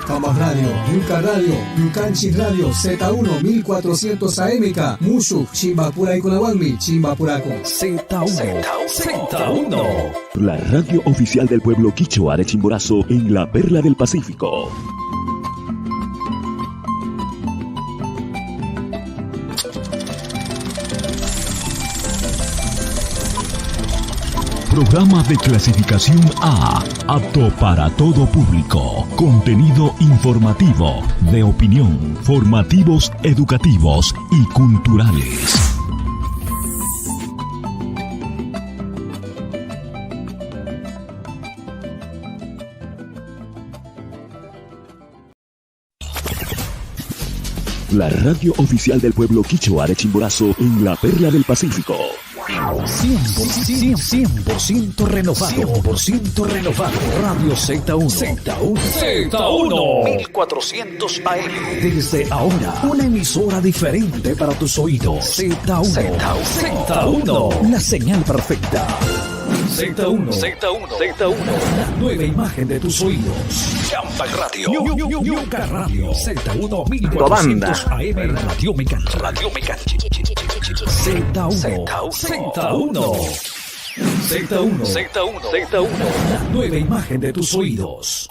Camas Radio, Yuca Radio, Yucanchi Radio, Z1 1400 AMK, Mushu, Chimbapura y Kunawami, Chimbapuraco. Z1. La radio oficial del pueblo quichua de Chimborazo en la Perla del Pacífico. Programa de clasificación A, apto para todo público. Contenido informativo, de opinión, formativos, educativos y culturales. La radio oficial del pueblo quichua de Chimborazo en la Perla del Pacífico. 100% renovado. 100% renovado. Radio Z1. Z1. 1400 AM. Desde ahora, una emisora diferente para tus oídos. Z1. La señal perfecta. Z1. La nueva imagen de tus oídos. Champa Radio. Yuca Radio. Z1 1400 AM. Radio Mecanchi. Z1. La nueva imagen de tus oídos.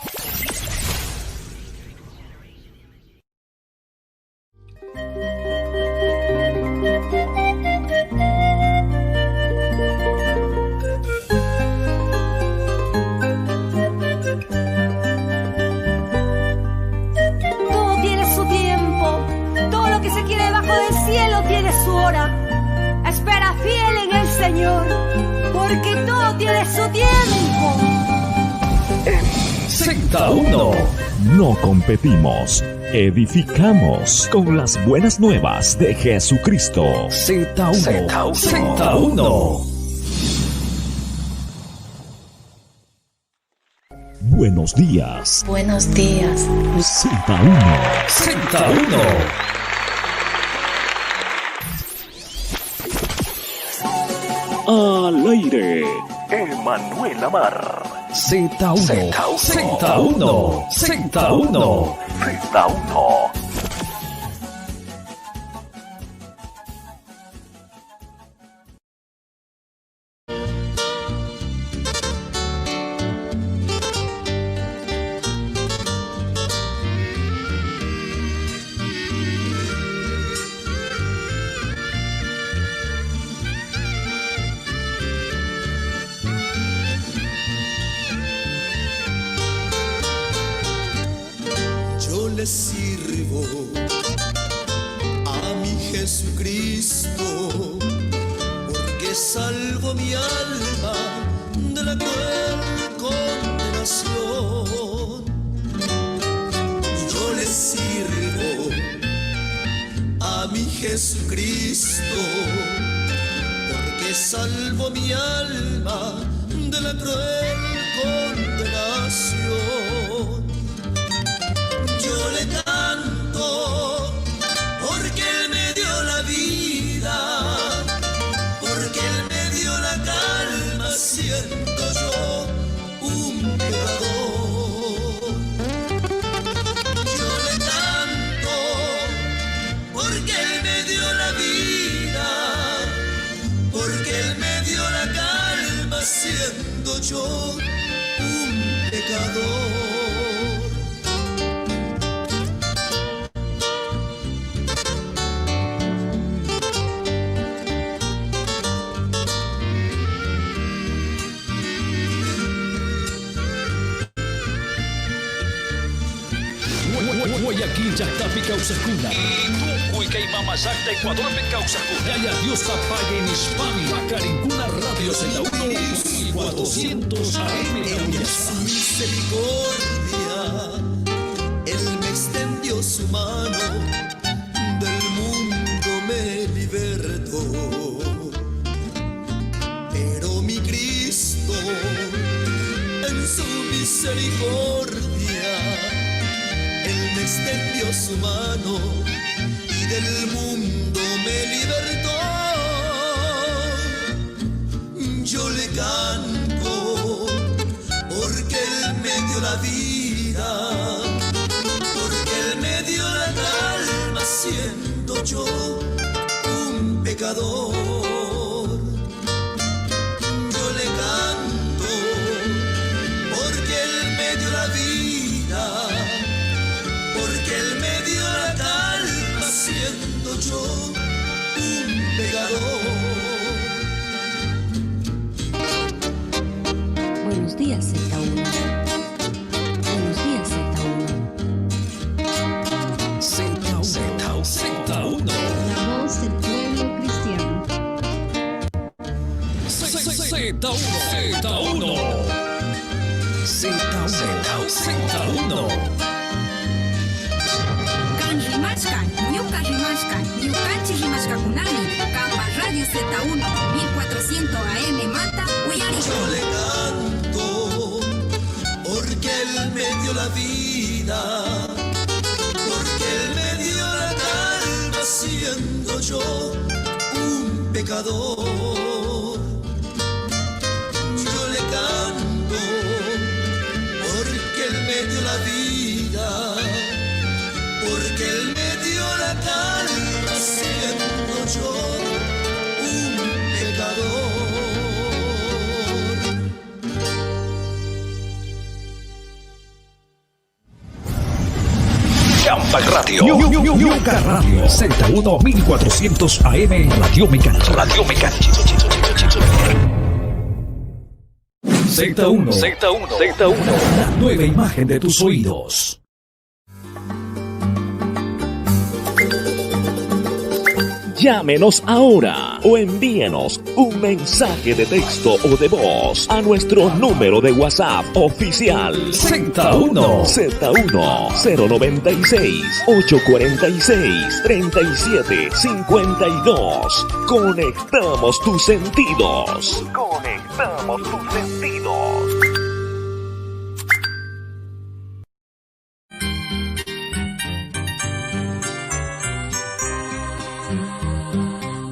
Todo tiene su tiempo. Todo lo que se quiere debajo del cielo tiene su hora. Espera fiel en el Señor, porque todo tiene su tiempo. Z1. No competimos, edificamos con las buenas nuevas de Jesucristo. Z1. Buenos días. Buenos días. Z1. Al aire, Emanuel Amar. Z1. Yo le sirvo a mi Jesucristo, porque salvo mi alma de la cruel condenación. Yo le sirvo a mi Jesucristo, porque salvo mi alma de la cruel condenación. Yo le canto porque Él me dio la vida, porque Él me dio la calma, siendo yo un pecador. Yo le canto porque Él me dio la vida, porque Él me dio la calma, siendo yo un pecador. Guayaquil, Yactapi, Causacuna. Tucuy, Caimamazacta, Ecuador, Causacuna. Yaya, Dios apague en Hispami. Pacarincuna, Radio Z1, 1400 AM. En su misericordia, Él me extendió su mano, del mundo me libertó. Pero mi Cristo, en su misericordia, Él me extendió su mano y del mundo me libertó. Yo le canto porque Él la vida, porque Él me dio la calma siendo yo un pecador. Yo le canto porque Él me dio la vida, porque Él me dio la calma siendo yo un pecador. Buenos días, Z1. Buenos días, Z1. Z1. La voz del pueblo cristiano. Z1. Kanji Mashkan, Yuka Rimashkan, Yukanchi Rimashkakunami, Kamba Radio Z1, 1400 AM Mata, Uyari. Yo le canto porque Él me dio la vida, porque Él me dio la calma siendo yo un pecador. Yo le canto porque Él me dio la vida, porque Él me dio la calma siendo yo un pecador. Champac Radio. Yuca Radio. Z1 1400 AM Radio Mecánica. Z1. La nueva imagen de tus oídos. Llámenos ahora o envíenos un mensaje de texto o de voz a nuestro número de WhatsApp oficial Z1 096 846 3752. Conectamos tus sentidos.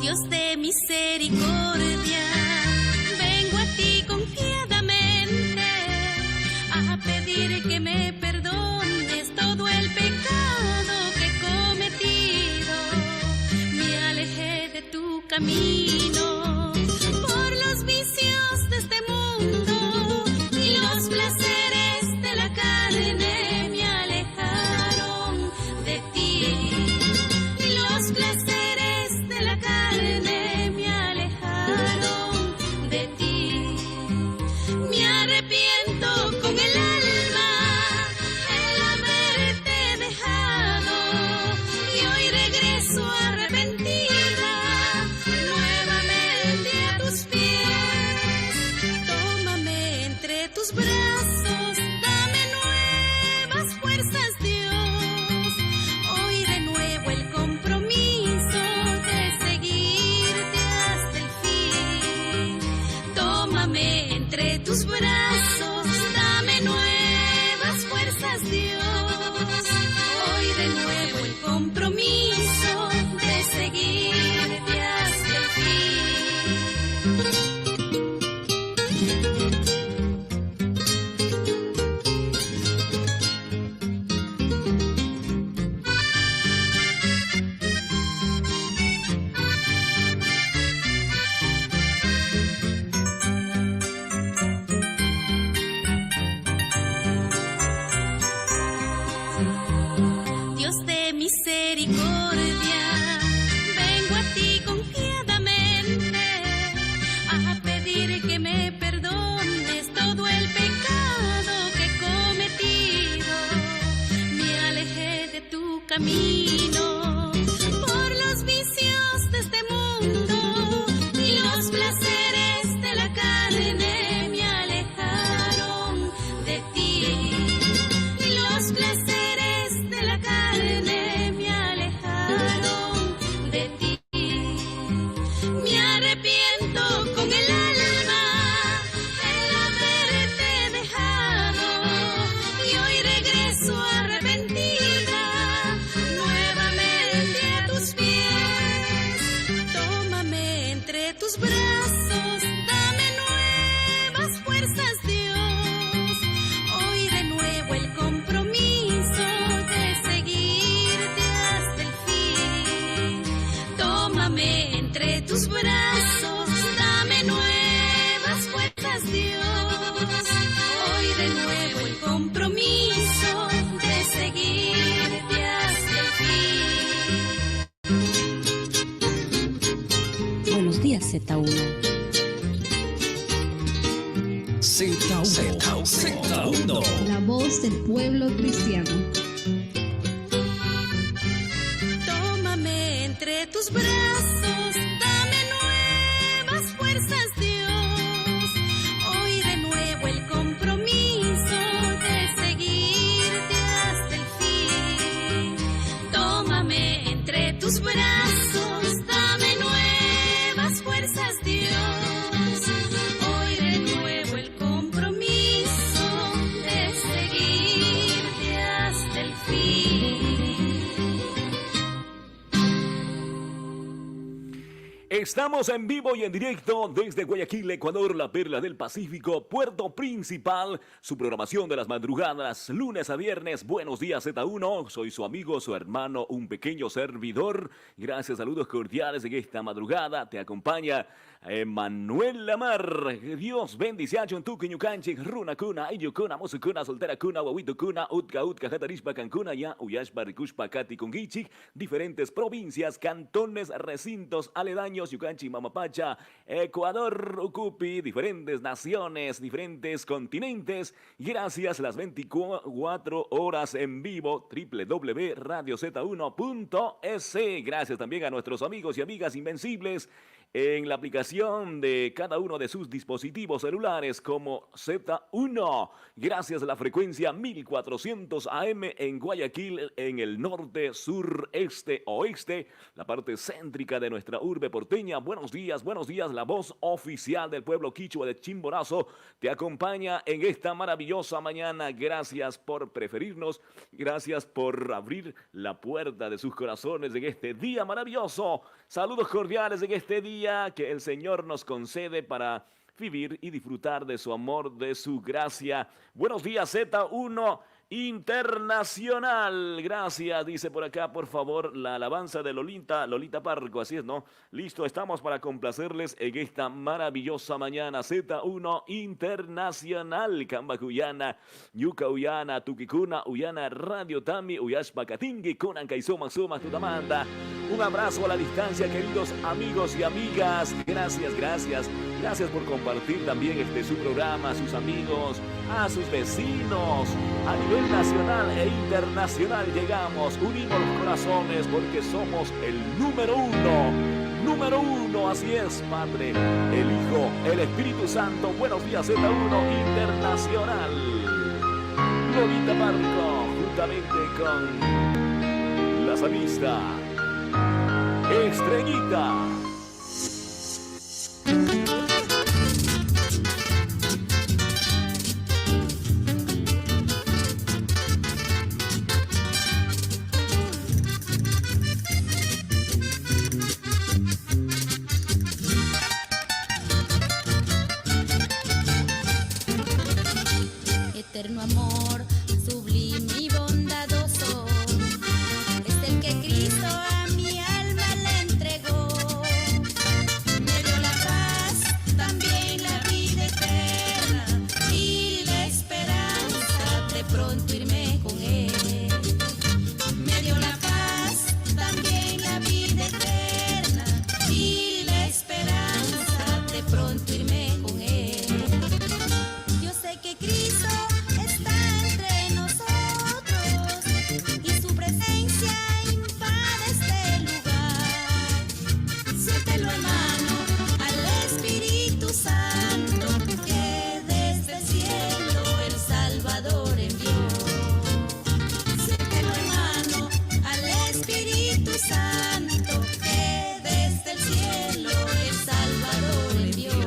Dios de misericordia, vengo a ti confiadamente a pedir que me perdones todo el pecado que he cometido. Me alejé de tu camino por los vicios de este mundo y los placeres de la carne me alejaron de ti. Y los placeres de la carne me alejaron de ti. Me arrepiento con el alma el haberte dejado y hoy regreso arrepentida nuevamente a tus pies. Tómame entre tus brazos, dame nuevas fuerzas, Dios. Hoy renuevo el compromiso de seguirte hasta el fin. Tómame entre tus brazos, dame nuevas fuerzas, Dios. Hoy renuevo el compromiso de seguirte hasta el fin. Dios de misericordia, vengo a ti confiadamente a pedir que me perdones todo el pecado que he cometido. Me alejé de tu camino por los vicios de este mundo y los placeres de la carne me alejaron de ti. Y los placeres de la carne me alejaron de ti. Me arrepiento con el alma el haberte dejado y hoy regreso arrepentida nuevamente Z1. La voz del pueblo cristiano. Tómame entre tus brazos, dame nuevas fuerzas, Dios. Hoy renuevo el compromiso de seguirte hasta el fin. Tómame entre tus brazos, dame nuevas fuerzas, Dios. Hoy renuevo el compromiso de seguirte hasta el fin. Estamos en vivo y en directo desde Guayaquil, Ecuador, la perla del Pacífico, puerto principal. Su programación de las madrugadas, lunes a viernes. Buenos días, Z1. Soy su amigo, su hermano, un pequeño servidor. Gracias, saludos cordiales en esta madrugada. Te acompaña Manuel Lamar. Dios bendice a Chontuque, Ñucanchi, Runa Cuna, Iyukuna, Musukuna, Soltera Cuna, Wawitu Cuna, Utka, Jatarishpa, Cancuna, Ya, Uyashpa, Rikushpa, Kati, Kungichik. Diferentes provincias, cantones, recintos, aledaños, Yucanchi, Mamapacha, Ecuador, Ucupi, diferentes naciones, diferentes continentes. Gracias, las 24 horas en vivo, www.radioz1.es. Gracias también a nuestros amigos y amigas invencibles en la aplicación de cada uno de sus dispositivos celulares como Z1. Gracias a la frecuencia 1400 AM en Guayaquil, en el norte, sur, este, oeste, la parte céntrica de nuestra urbe porteña. Buenos días, la voz oficial del pueblo quichua de Chimborazo te acompaña en esta maravillosa mañana. Gracias por preferirnos, gracias por abrir la puerta de sus corazones en este día maravilloso. Saludos cordiales en este día que el Señor nos concede para vivir y disfrutar de su amor, de su gracia. Buenos días, Z1 Internacional. Gracias, dice por acá, por favor, la alabanza de Lolita Parco, así es, ¿no? Listo, estamos para complacerles en esta maravillosa mañana. Z1 Internacional, Cambacuyana, Yuca Uyana, Tuquicuna, Uyana, Radio Tami, Uyashpa Katingi, Kunan Kaisoma, Suma, Tutamanda. Un abrazo a la distancia, queridos amigos y amigas. Gracias por compartir también su programa a sus amigos, a sus vecinos. A nivel nacional e internacional llegamos, unimos los corazones porque somos el número uno, así es, Padre, el Hijo, el Espíritu Santo. Buenos días, Z1 Internacional. Lolita Parco, juntamente con la salista Estrellita. Eterno amor, sublime y bondadoso, es el que Cristo a mi alma le entregó. Me dio la paz, también la vida eterna y la esperanza de pronto irme con Él. Me dio la paz, también la vida eterna y la esperanza de pronto irme con Él. Yo sé que Cristo está entre nosotros y su presencia invade este lugar. Siéntelo, hermano, al Espíritu Santo que desde el cielo el Salvador envió. Siéntelo, hermano, al Espíritu Santo que desde el cielo el Salvador envió.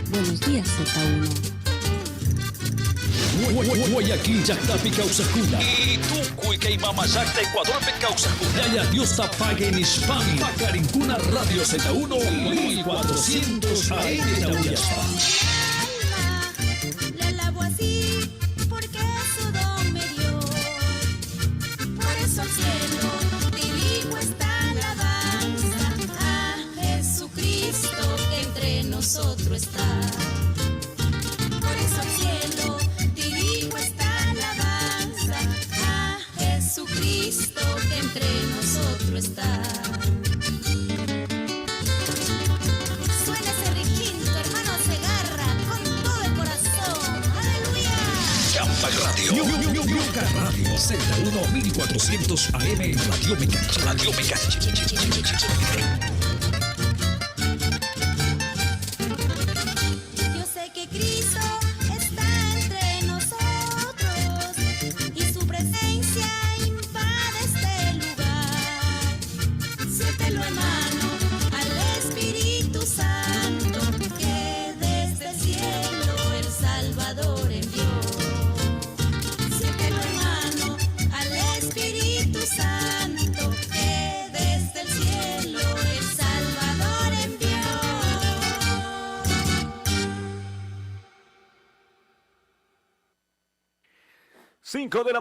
Buenos días, Z1. Guayaquil, Yactapi, Causacuna. Y Tucuy, Queimamayac, Ecuador, Causacuna. Yaya, Dios tapague en Hispami. Pacarincuna, Radio Z1, 1400 AM, Tauyaspa. Le alabo así porque su don me dio. Por eso al cielo dirijo esta alabanza a Jesucristo que entre nosotros está. Por eso al cielo dirijo esta alabanza a Jesucristo que entre nosotros está. Suena ese requinto, hermano Segarra, con todo el corazón. ¡Aleluya! Champa Radio. Yuca Radio. Z1 1400 AM en Radio Mecache. Radio Mecache. Yo sé que Cristo está entre nosotros y su presencia invade este lugar. Siéntelo, hermano, al Espíritu Santo que desde el cielo el Salvador envió. Siéntelo, hermano, al Espíritu Santo que desde el cielo el Salvador envió. 5 de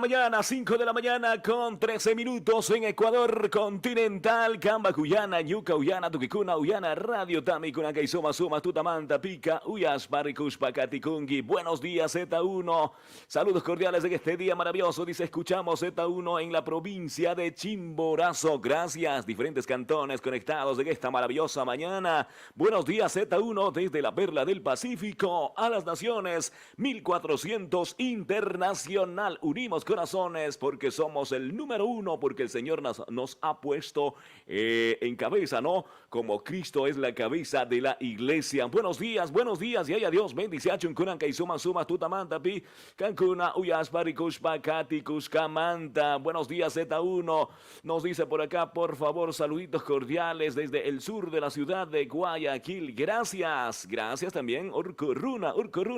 la mañana con 13 minutos en Ecuador continental, Camba, Cuyana, Ñuca, Uyana, Tuquicuna, Uyana, Radio Tami, Kunaka, Soma, Tutamanta, Pica, Uyas, Baricus, Pacatikungi. Buenos días, Z1. Saludos cordiales en este día maravilloso. Dice, escuchamos Z1 en la provincia de Chimborazo. Gracias, diferentes cantones conectados en esta maravillosa mañana. Buenos días, Z1, desde la Perla del Pacífico a las Naciones, 1400 Internacional. Unimos corazones porque somos el número uno, porque el Señor nos ha puesto en cabeza, ¿no? Como Cristo es la cabeza de la iglesia. Buenos días, y haya Dios, bendice a Chuncuranca y Suma, Tutamanta, Pi, Cancuna, Uyas, Baricus, Pacati, Cuscamanta. Buenos días, Z1. Nos dice por acá, por favor, saluditos cordiales desde el sur de la ciudad de Guayaquil. Gracias también, Urcuruna.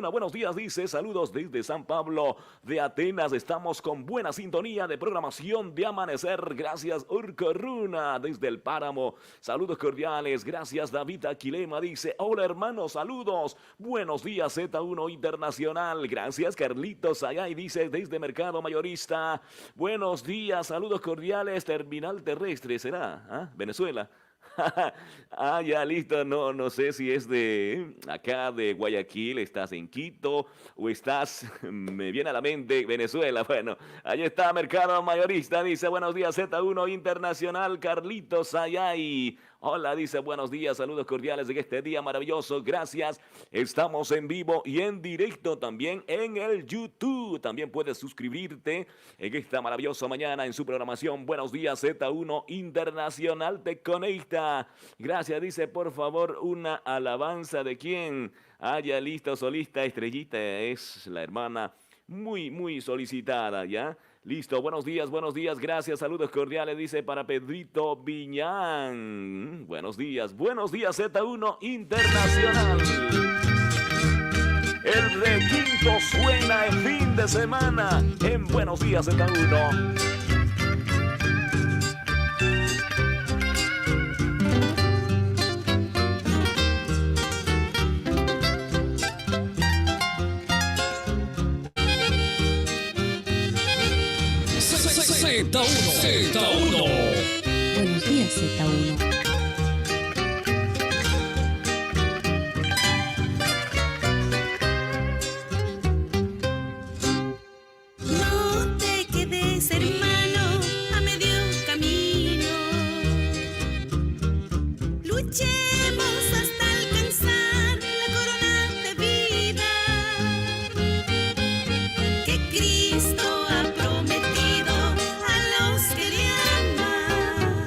Buenos días, dice, saludos desde San Pablo de Atenas. Estamos con buena sintonía de programación de amanecer. Gracias, Urcorruna, desde el Páramo. Saludos cordiales. Gracias, David Aquilema. Dice, hola, hermanos, saludos. Buenos días, Z1 Internacional. Gracias, Carlitos Ayay. Dice, desde Mercado Mayorista. Buenos días, saludos cordiales. Terminal Terrestre, ¿será? ¿Ah? Venezuela. Ya listo, no sé si es de acá de Guayaquil, estás en Quito o estás, me viene a la mente, Venezuela. Bueno, ahí está Mercado Mayorista, dice buenos días Z1 Internacional, Carlitos Ayay. Hola, dice buenos días, saludos cordiales en este día maravilloso, gracias. Estamos en vivo y en directo también en el YouTube. También puedes suscribirte en esta maravillosa mañana en su programación. Buenos días, Z1 Internacional te conecta. Gracias, dice por favor una alabanza de quién. Ya listo, solista, Estrellita es la hermana muy solicitada, ¿ya? Listo, buenos días, gracias, saludos cordiales, dice para Pedrito Viñán. Buenos días, Z1 Internacional. El requinto suena en fin de semana en Buenos Días, Z1. Z1. Buenos días, Z1. No te quedes, hermano, a medio camino. Luchemos hasta alcanzar la corona de vida que Cristo ha prometido a los que le aman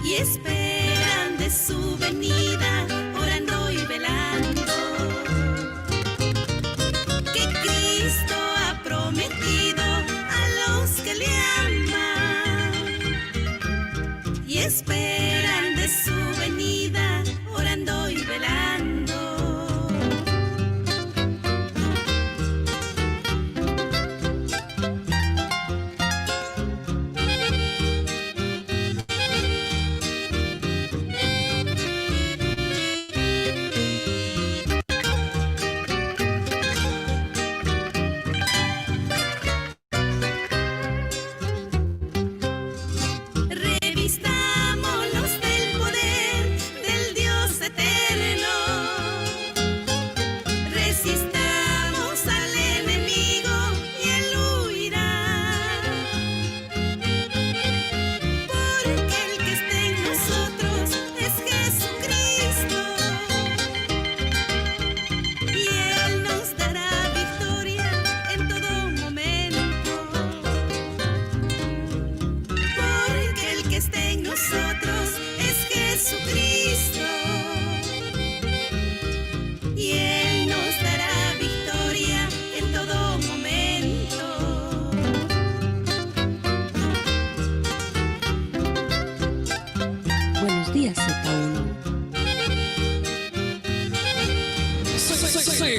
y esperan de su venida, orando y velando. Que Cristo ha prometido a los que le aman y esperan de su venida, orando y velando. Revistamos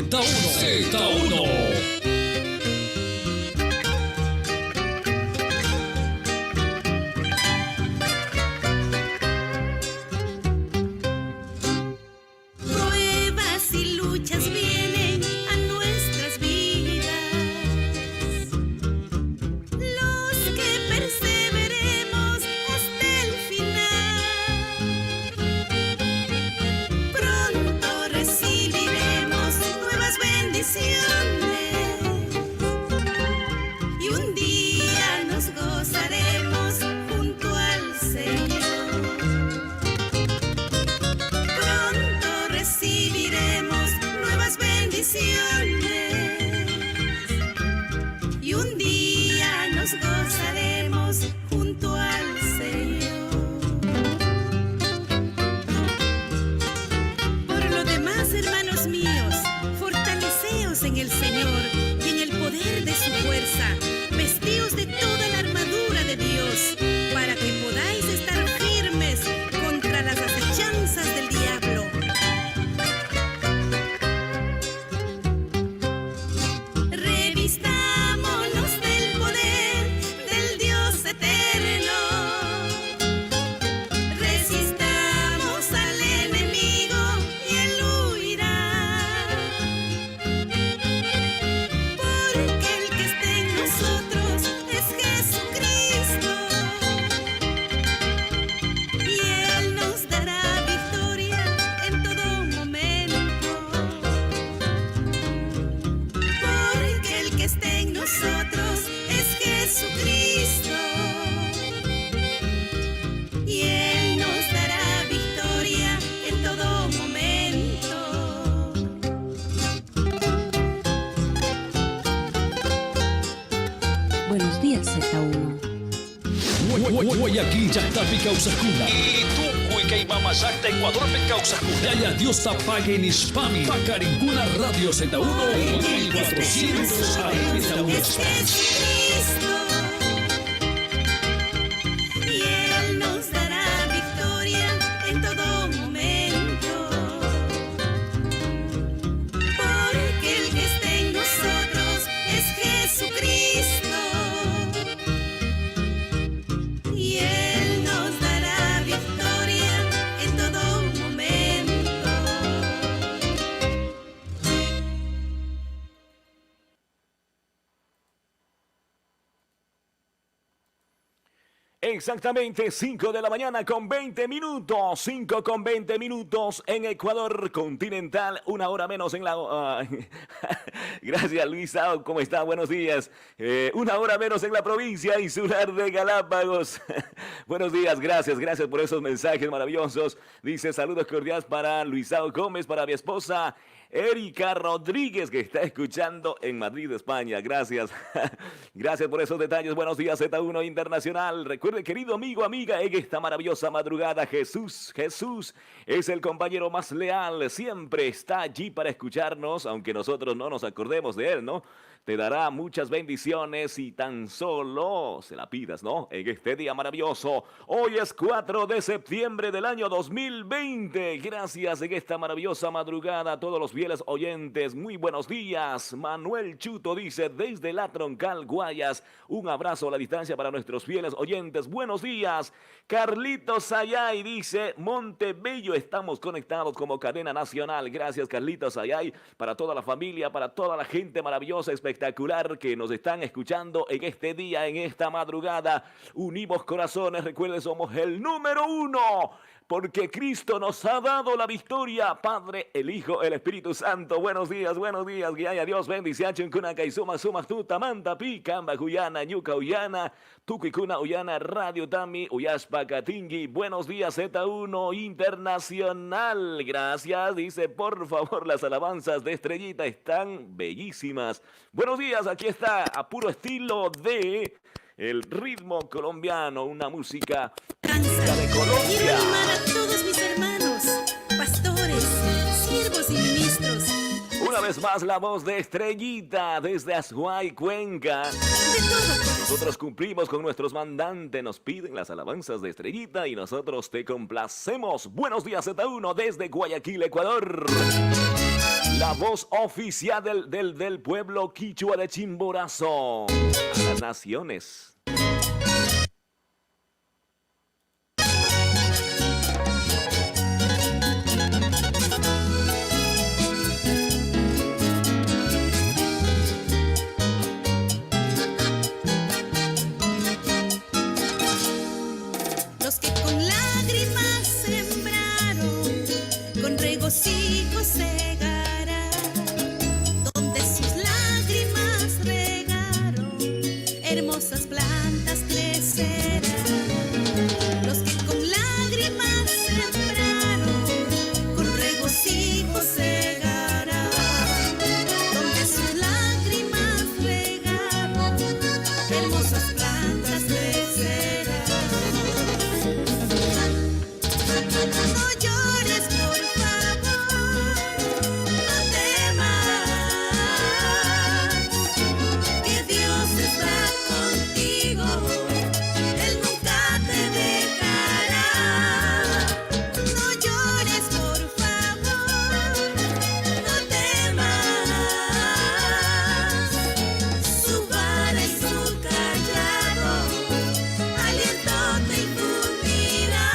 Z1. Pruebas y luchas vienen a nuestras vidas. Los que perseveremos hasta el final, pronto recibiremos nuevas bendiciones y un día nos gozaremos junto al Señor. Pronto recibiremos nuevas bendiciones y un día nos gozaremos junto al Señor. Por lo demás, hermanos míos, fortaleceos en el Señor y en el poder de su fuerza, vestíos de toda la armadura de Dios, para que podáis estar firmes contra las acechanzas del diablo. Revistámonos del poder del Dios eterno. Resistamos al enemigo y él huirá. Porque el que esté en nosotros es Jesucristo y él nos dará victoria en todo momento. Porque el que esté en nosotros es Jesucristo y él nos dará victoria en todo momento. Buenos días, Z1. Guayaquil, Chactapi, Causacuna. Y tú, Huicaimamasacta, Ecuador, Causacuna. Yaya, Dios tapague en Hispami. Pacarincuna, Radio Z1, 1400 AM, Es Jesucristo y él nos dará victoria en todo momento. Porque el que esté en nosotros es Jesucristo y él nos dará victoria en todo momento. Exactamente 5 de la mañana con 20 minutos, 5 con 20 minutos en Ecuador continental, una hora menos en la... Gracias Luisa, ¿cómo está? Buenos días. Una hora menos en la provincia insular de Galápagos. Buenos días, gracias por esos mensajes maravillosos. Dice saludos cordiales para Luisao Gómez, para mi esposa Erika Rodríguez, que está escuchando en Madrid, España. Gracias. Gracias por esos detalles. Buenos días, Z1 Internacional. Recuerde, querido amigo, amiga, en esta maravillosa madrugada, Jesús es el compañero más leal. Siempre está allí para escucharnos, aunque nosotros no nos acordemos de él, ¿no? Te dará muchas bendiciones y tan solo se la pidas, ¿no? En este día maravilloso. Hoy es 4 de septiembre del año 2020. Gracias en esta maravillosa madrugada a todos los fieles oyentes. Muy buenos días. Manuel Chuto dice desde la Troncal, Guayas. Un abrazo a la distancia para nuestros fieles oyentes. Buenos días. Carlitos Ayay dice Montebello. Estamos conectados como cadena nacional. Gracias Carlitos Ayay. Para toda la familia, para toda la gente maravillosa, espectacular que nos están escuchando en este día, en esta madrugada. Unimos corazones, recuerden, somos el número 1, porque Cristo nos ha dado la victoria. Padre, el Hijo, el Espíritu Santo. Buenos días, guiaya Dios, bendición, chuncuna, kaisuma, sumas, tu, tamanta, pi, camba, cuyana, ñuca, uyana, tuquicuna, uyana, radio, tami, uyaspa, catingui. Buenos días, Z1 Internacional. Gracias, dice, por favor, las alabanzas de Estrellita están bellísimas. Buenos días, aquí está, a puro estilo de el ritmo colombiano, una música de Colombia. Quiero animar a todos mis hermanos, pastores, siervos y ministros. Una vez más la voz de Estrellita desde Azuay, Cuenca. De todo. Nosotros cumplimos con nuestros mandantes, nos piden las alabanzas de Estrellita y nosotros te complacemos. Buenos días Z1 desde Guayaquil, Ecuador. La voz oficial del pueblo quichua de Chimborazo. A las naciones. Los que con lágrimas sembraron, con regocijo segarán, donde sus lágrimas regaron, hermosas plantas crecerán. Los que con lágrimas sembraron, con regocijo segarán, donde sus lágrimas regaron, hermosas plantas crecerán. No llores, por favor, no temas, que Dios está contigo, Él nunca te dejará. No llores, por favor, no temas, su vara y su callado, aliento te infundirá.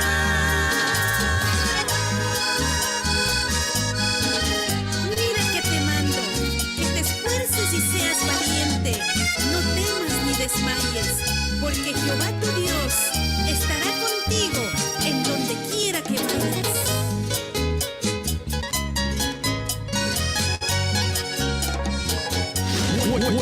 Mira que te mando, que te esfuerces y seas valiente, no temas ni desmayes, porque Jehová tu Dios estará contigo en donde quiera que vayas.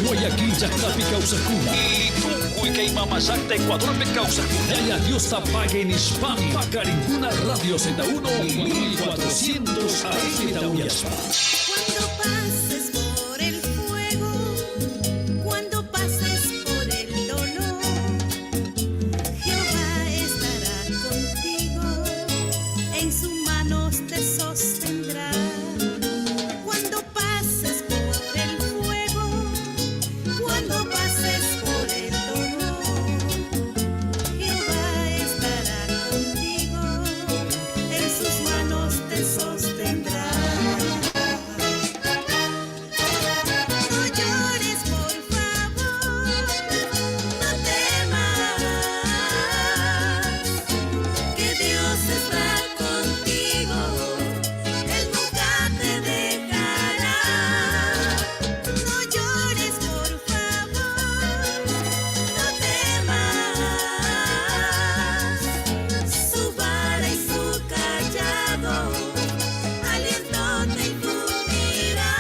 Guayaquil Yactapi Causacuna y Tunguica Mamazacta Ecuador me Causacuna. Yaya Dios Tapague en Hispani. Pacarincuna Radio Z1 1400 AM Tauyaspa. Cuando pases por el fuego, cuando pases por el dolor, Jehová estará contigo, en sus manos te sostendrá. Cuando pases por el fuego, cuando pases por el dolor, Jehová estará contigo, en sus manos te sostendrá. No llores, por favor, no temas, que Dios está contigo, Él nunca te dejará. No llores, por favor, no temas, su vara y su callado, aliento te infundirá.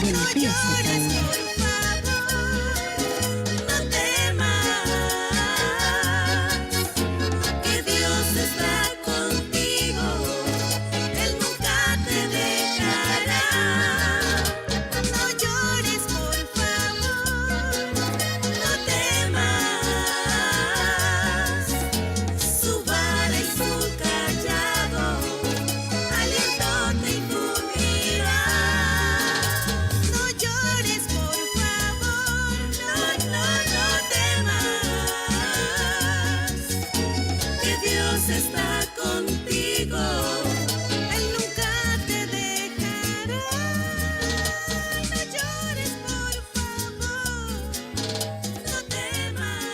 Buenos No días, llores, Z1. por favor, no temas, que Dios está contigo, Él nunca te dejará. No llores, por favor, no temas, su vara y su callado, aliento te infundirá. No llores, por favor, no temas, que Dios está contigo, Él nunca te dejará. No llores, por favor, no temas.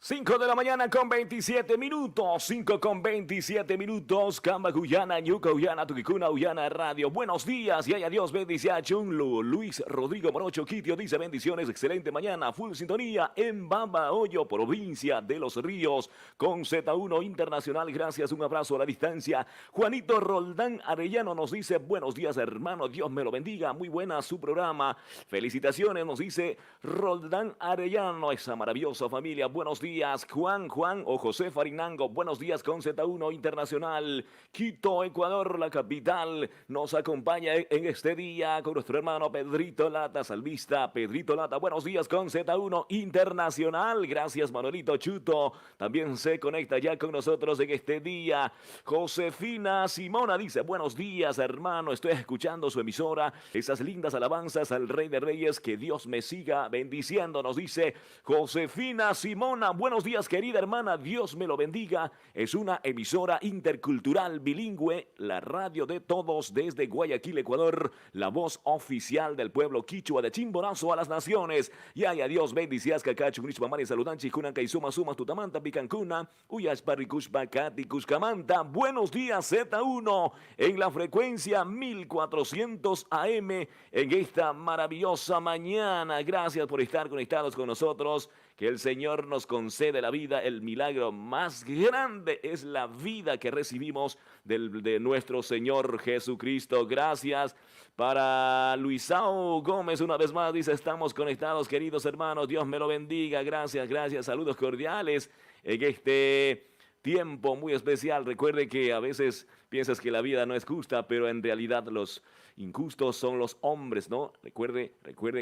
5 de la mañana con 27 minutos. 5 con 27 minutos. Camba Guyana, Ñuca Guyana, Tuquicuna Guyana Radio. Buenos días y haya Dios bendice a Chunlu. Luis Rodrigo Morocho Quitio dice bendiciones. Excelente mañana. Full sintonía en Bambahoyo, provincia de Los Ríos. Con Z1 Internacional. Gracias. Un abrazo a la distancia. Juanito Roldán Arellano nos dice buenos días, hermano. Dios me lo bendiga. Muy buena su programa. Felicitaciones, nos dice Roldán Arellano. Esa maravillosa familia. Buenos días. días. Juan o José Farinango, buenos días con Z1 Internacional. Quito, Ecuador, la capital, nos acompaña en este día con nuestro hermano Pedrito Lata, salvista Pedrito Lata. Buenos días con Z1 Internacional. Gracias, Manuelito Chuto. También se conecta ya con nosotros en este día. Josefina Simona dice, buenos días, hermano. Estoy escuchando su emisora. Esas lindas alabanzas al Rey de Reyes. Que Dios me siga bendiciendo, nos dice Josefina Simona. Buenos días, querida hermana. Dios me lo bendiga. Es una emisora intercultural bilingüe, la radio de todos desde Guayaquil, Ecuador, la voz oficial del pueblo quichua de Chimborazo a las naciones. Y ay, adiós, bendiciones, cacacho, Mari, saludanchi, Junaca y Suma, Tutamanta, Picancuna, Uyas, Parricushpa, Cati, Cuscamanta. Buenos días, Z1, en la frecuencia 1400 AM, en esta maravillosa mañana. Gracias por estar conectados con nosotros. Que el Señor nos concede la vida. El milagro más grande es la vida que recibimos de nuestro Señor Jesucristo. Gracias para Luisao Gómez. Una vez más dice, estamos conectados, queridos hermanos. Dios me lo bendiga. Gracias, gracias. Saludos cordiales en este tiempo muy especial. Recuerde que a veces piensas que la vida no es justa, pero en realidad los injustos son los hombres, ¿no? Recuerde,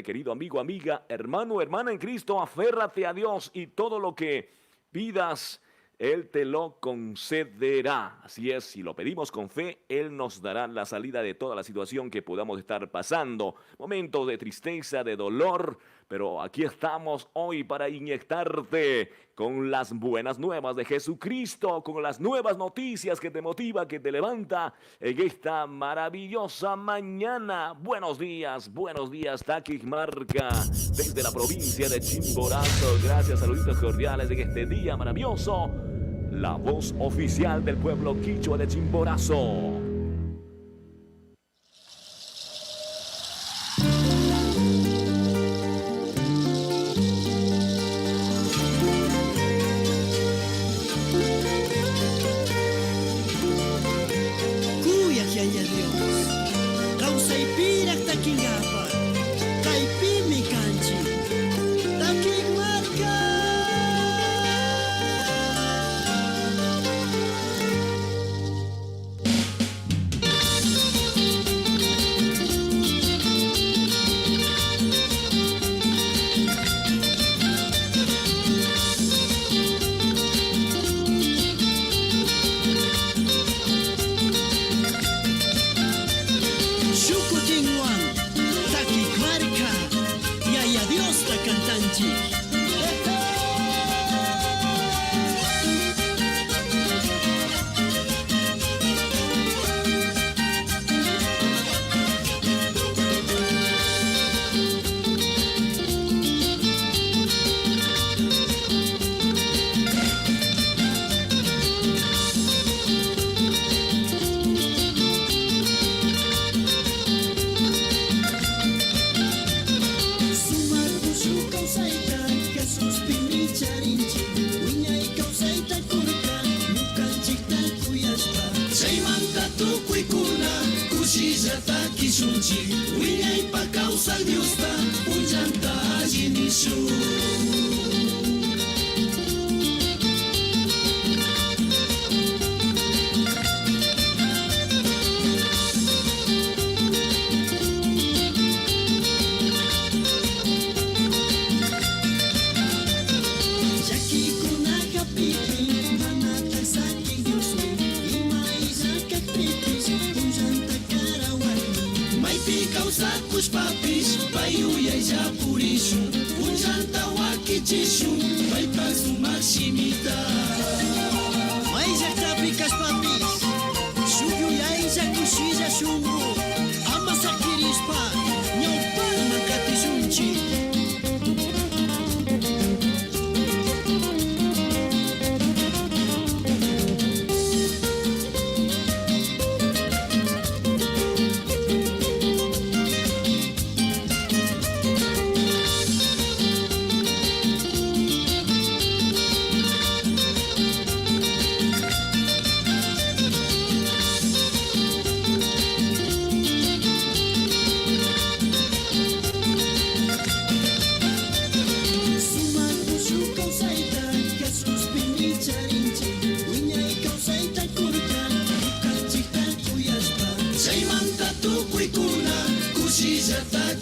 querido amigo, amiga, hermano, hermana en Cristo, aférrate a Dios y todo lo que pidas, Él te lo concederá. Así es, si lo pedimos con fe, Él nos dará la salida de toda la situación que podamos estar pasando. Momentos de tristeza, de dolor, pero aquí estamos hoy para inyectarte con las buenas nuevas de Jesucristo, con las nuevas noticias que te motiva, que te levanta en esta maravillosa mañana. Buenos días, Takis Marca, desde la provincia de Chimborazo. Gracias, saluditos cordiales en este día maravilloso. La voz oficial del pueblo quichua de Chimborazo.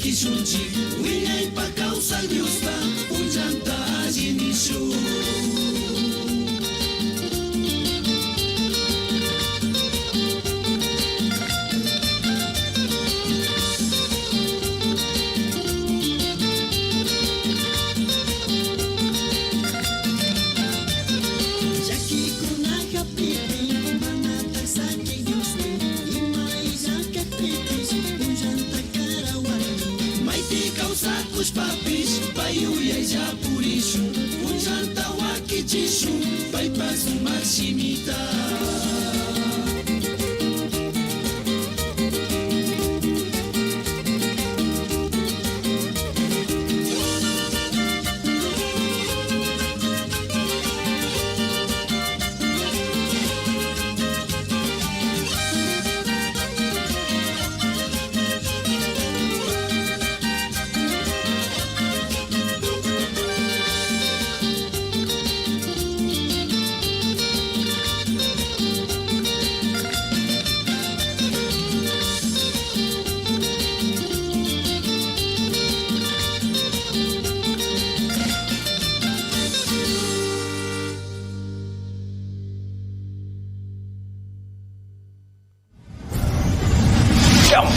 kishunchi wiñaypa kawsaq Diosta punllanta alli nishun. Os papis, pai uia já por isso, um jantar aqui de chum, pai paz um maximita.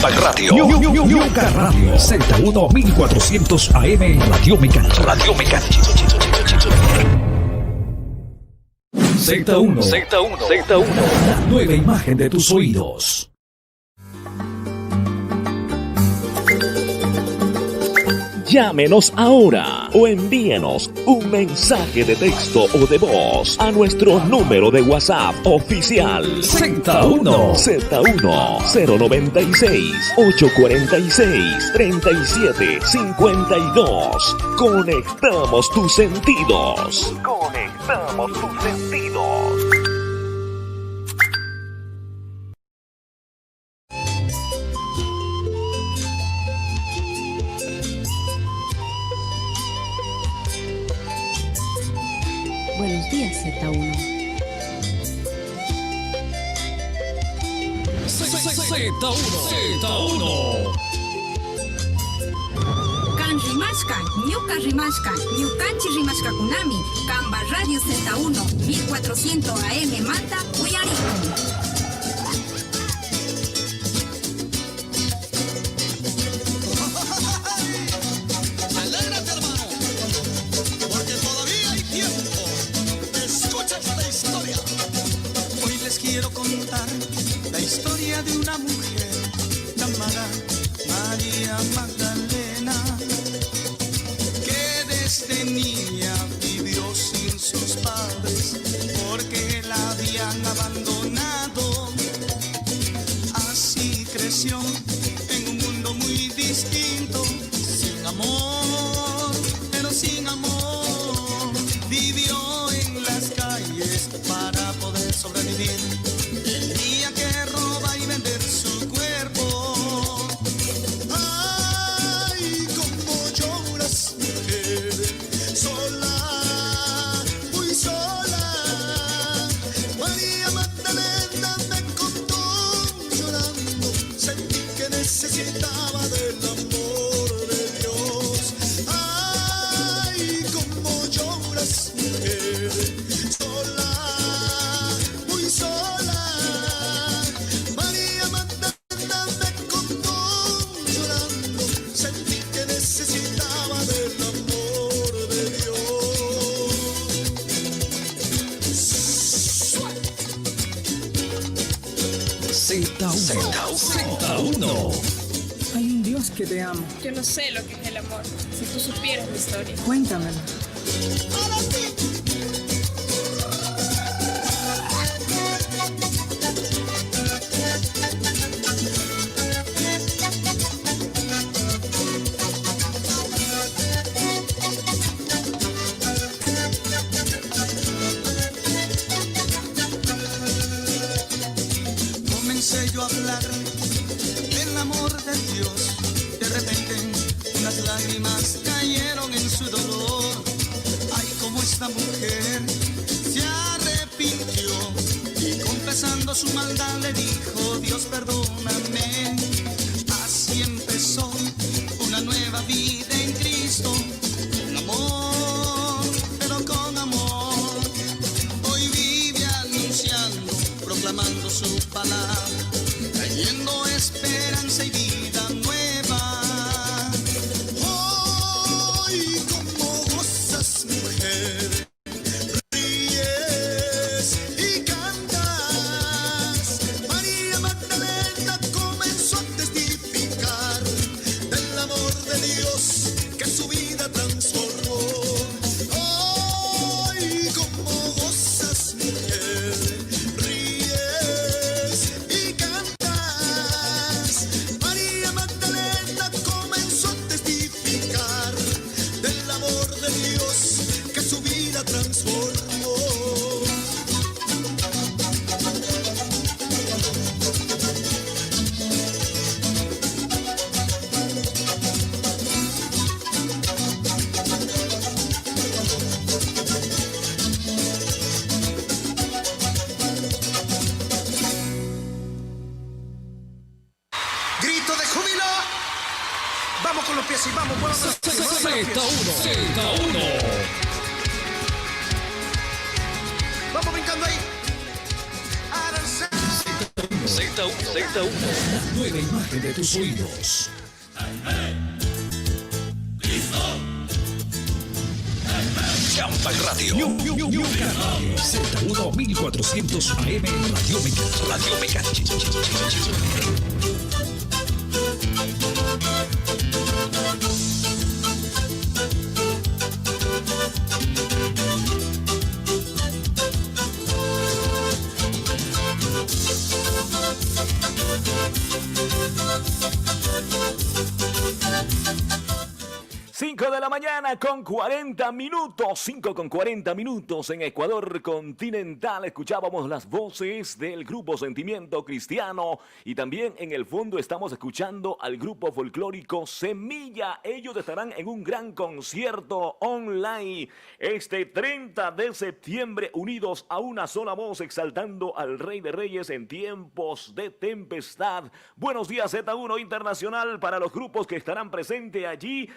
Radio. Ñuca Radio. Z1 1400 AM. Radio Mecánica. Radio Mecánica. Z1. La nueva imagen de tus oídos. Llámenos ahora o envíenos un mensaje de texto o de voz a nuestro número de WhatsApp oficial Z1 096 846 3752. Conectamos tus sentidos. Conectamos tus sentidos. Buenos días, Z1. Z1. Kan rimashka, ñuka rimashka, ñukanchi rimashka kunami, Kamba Radio Z1 1400 AM manta uyarikun. Quiero contar la historia de una mujer llamada María Magdalena, que desde niña vivió sin sus padres porque la habían abandonado. Así creció en un mundo muy distinto, sin amor, pero sin amor. Vivió en las calles para poder sobrevivir. Necesitaba del amor de Dios. Ay, como lloras, mujer, sola, muy sola. María Magdalena me contó llorando. Sentí que necesitaba del amor de Dios. Z1. Hay un Dios que te ama. Yo no sé lo que es el amor. Si tú supieras mi historia. Cuéntamelo. Comencé yo a hablar del amor de Dios. De repente unas lágrimas cayeron en su dolor. Ay, como esta mujer se arrepintió y confesando su maldad le dijo: Dios, perdóname. Así empezó una Cristo, con amor, pero con amor. Hoy vive anunciando, proclamando su palabra, trayendo esperanza y vida nueva. Hoy como gozas, mujer, ríes y cantas. María Magdalena comenzó a testificar del amor de Dios que su vida transformó. Hoy como gozas, mujer, ríes y cantas. María Magdalena comenzó a testificar del amor de Dios que su vida transformó. Grito de júbilo. Vamos con los pies y vamos. Z1. Vamos brincando ahí. Z1. La nueva imagen de tus oídos. Champagne Radio. New Radio. Z1 1400 AM Radio Mega. De la mañana con 40 minutos, 5 con 40 minutos en Ecuador continental. Escuchábamos las voces del grupo Sentimiento Cristiano y también en el fondo estamos escuchando al grupo folclórico Semilla. Ellos estarán en un gran concierto online este 30 de septiembre, unidos a una sola voz, exaltando al Rey de Reyes en tiempos de tempestad. Buenos días, Z1 Internacional para los grupos que estarán presentes allí.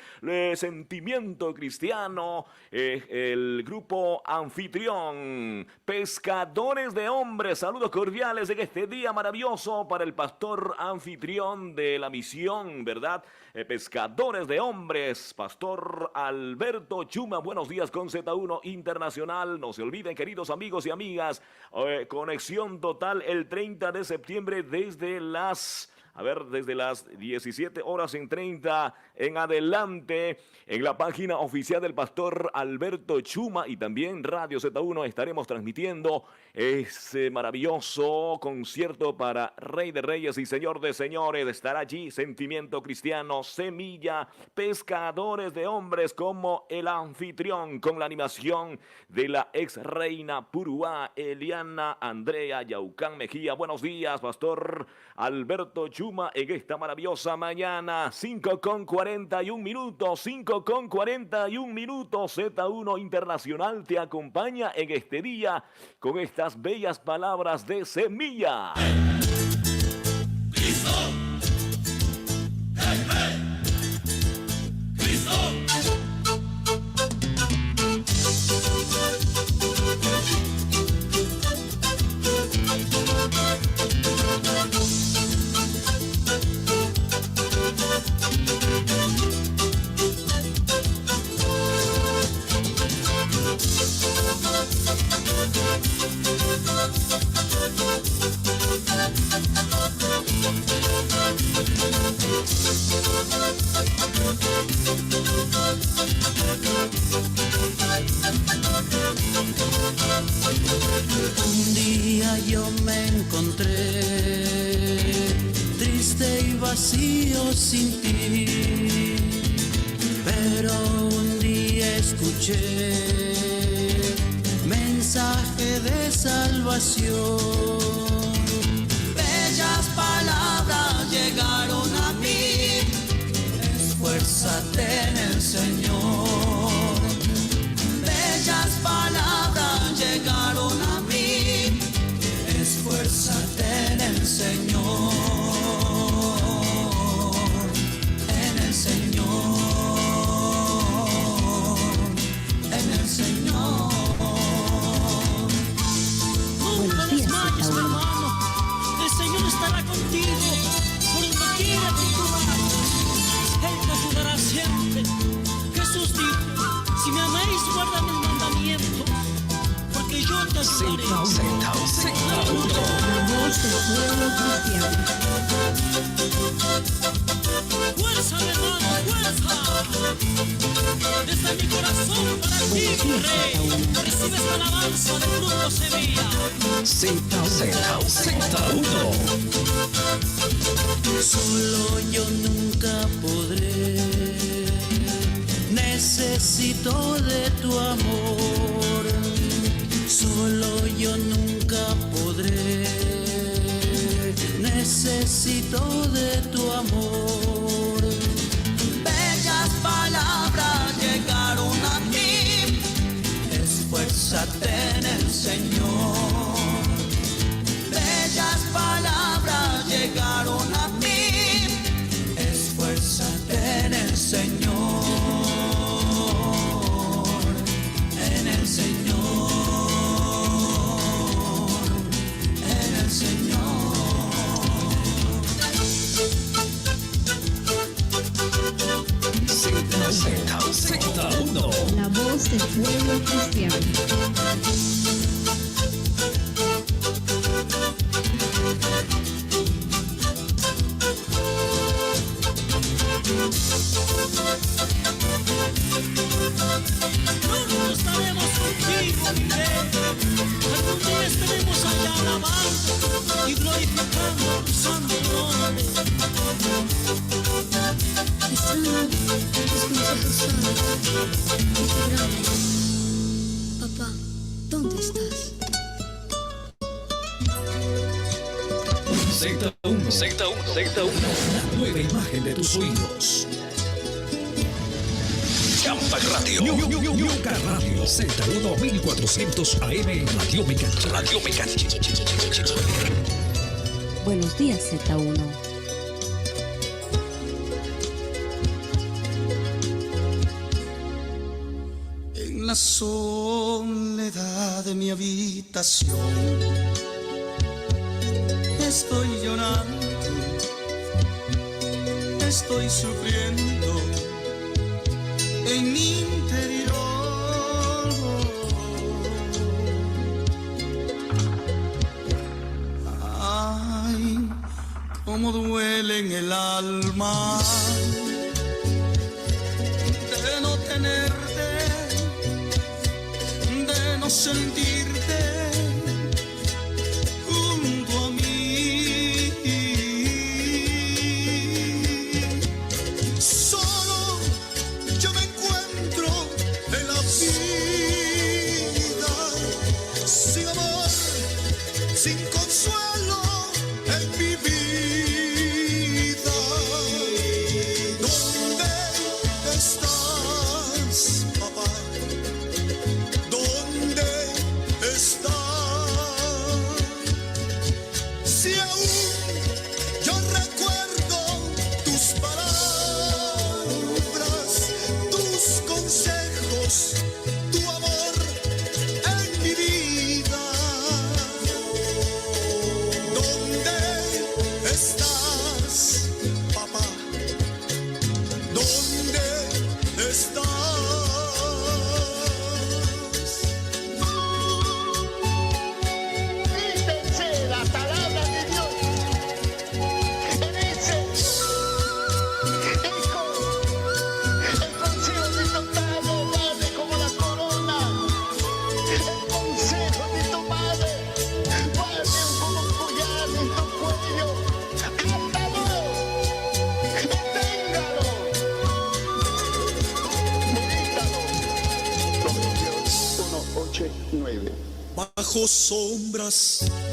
Sentimiento Cristiano, el grupo Anfitrión, Pescadores de Hombres, saludos cordiales en este día maravilloso para el pastor anfitrión de la misión, ¿verdad? Pescadores de Hombres, Pastor Alberto Chuma, buenos días con Z1 Internacional. No se olviden, queridos amigos y amigas, conexión total el 30 de septiembre desde las 17 horas en 30 en adelante, en la página oficial del pastor Alberto Chuma y también Radio Z1 estaremos transmitiendo ese maravilloso concierto para Rey de Reyes y Señor de Señores. Estará allí Sentimiento Cristiano, Semilla, Pescadores de Hombres como el anfitrión, con la animación de la ex reina Puruá, Eliana Andrea Yaucán Mejía. Buenos días, pastor Alberto Chuma, en esta maravillosa mañana. 5 con 41 minutos, Z1 Internacional te acompaña en este día con estas bellas palabras de Semilla. Cristo. Cristo. Un día yo me encontré triste y vacío sin ti, pero un día escuché mensaje de salvación. Bellas palabras llegaron a mí, esfuérzate en el Señor. Bellas palabras llegaron a mí, esfuérzate en el Señor, en el Señor. Fuerza, mi hermano, fuerza. Desde mi corazón para ti, mi rey. Recibe esta alabanza de fruto semilla. Z1. Solo yo nunca podré. Necesito de tu amor. Solo yo nunca podré. Necesito de tu amor. Bellas palabras llegaron a mí. Esfuérzate en el Señor. Bellas palabras llegaron a mí. Esfuérzate en el Señor. En el Señor. En el Señor. Z1. La voz del pueblo cristiano. Pronto estaremos contigo, mi rey. Algún día estaremos allá alabando y glorificando tu santo nombre. Extraño tus consejos sabios y tu gracia. Papá, ¿dónde estás? Z1. La nueva imagen de tus oídos. Champa Radio. Yuca Radio. Z1 1400 AM. Radio Mecánica. Buenos días, Z1. En la soledad de mi habitación estoy llorando, estoy sufriendo en mi interior. Ay, cómo duele en el alma de no tenerte, de no sentirte junto a mí. Solo yo me encuentro en la vida, sin amor, sin consuelo en mi vida. ¿Dónde estás, papá? ¿Dónde estás? Si aún yo recuerdo tus palabras, tus consejos, tu amor en mi vida. ¿Dónde estás, papá? ¿Dónde estás? Fíjense la palabra de Dios. En ese hijo, el consejo de tu padre vale como la corona. El consejo de tu madre vale como un collar en tu cuello. Átalo, deténgalo, medítalo. Proverbios 1:8-9. Bajo sombras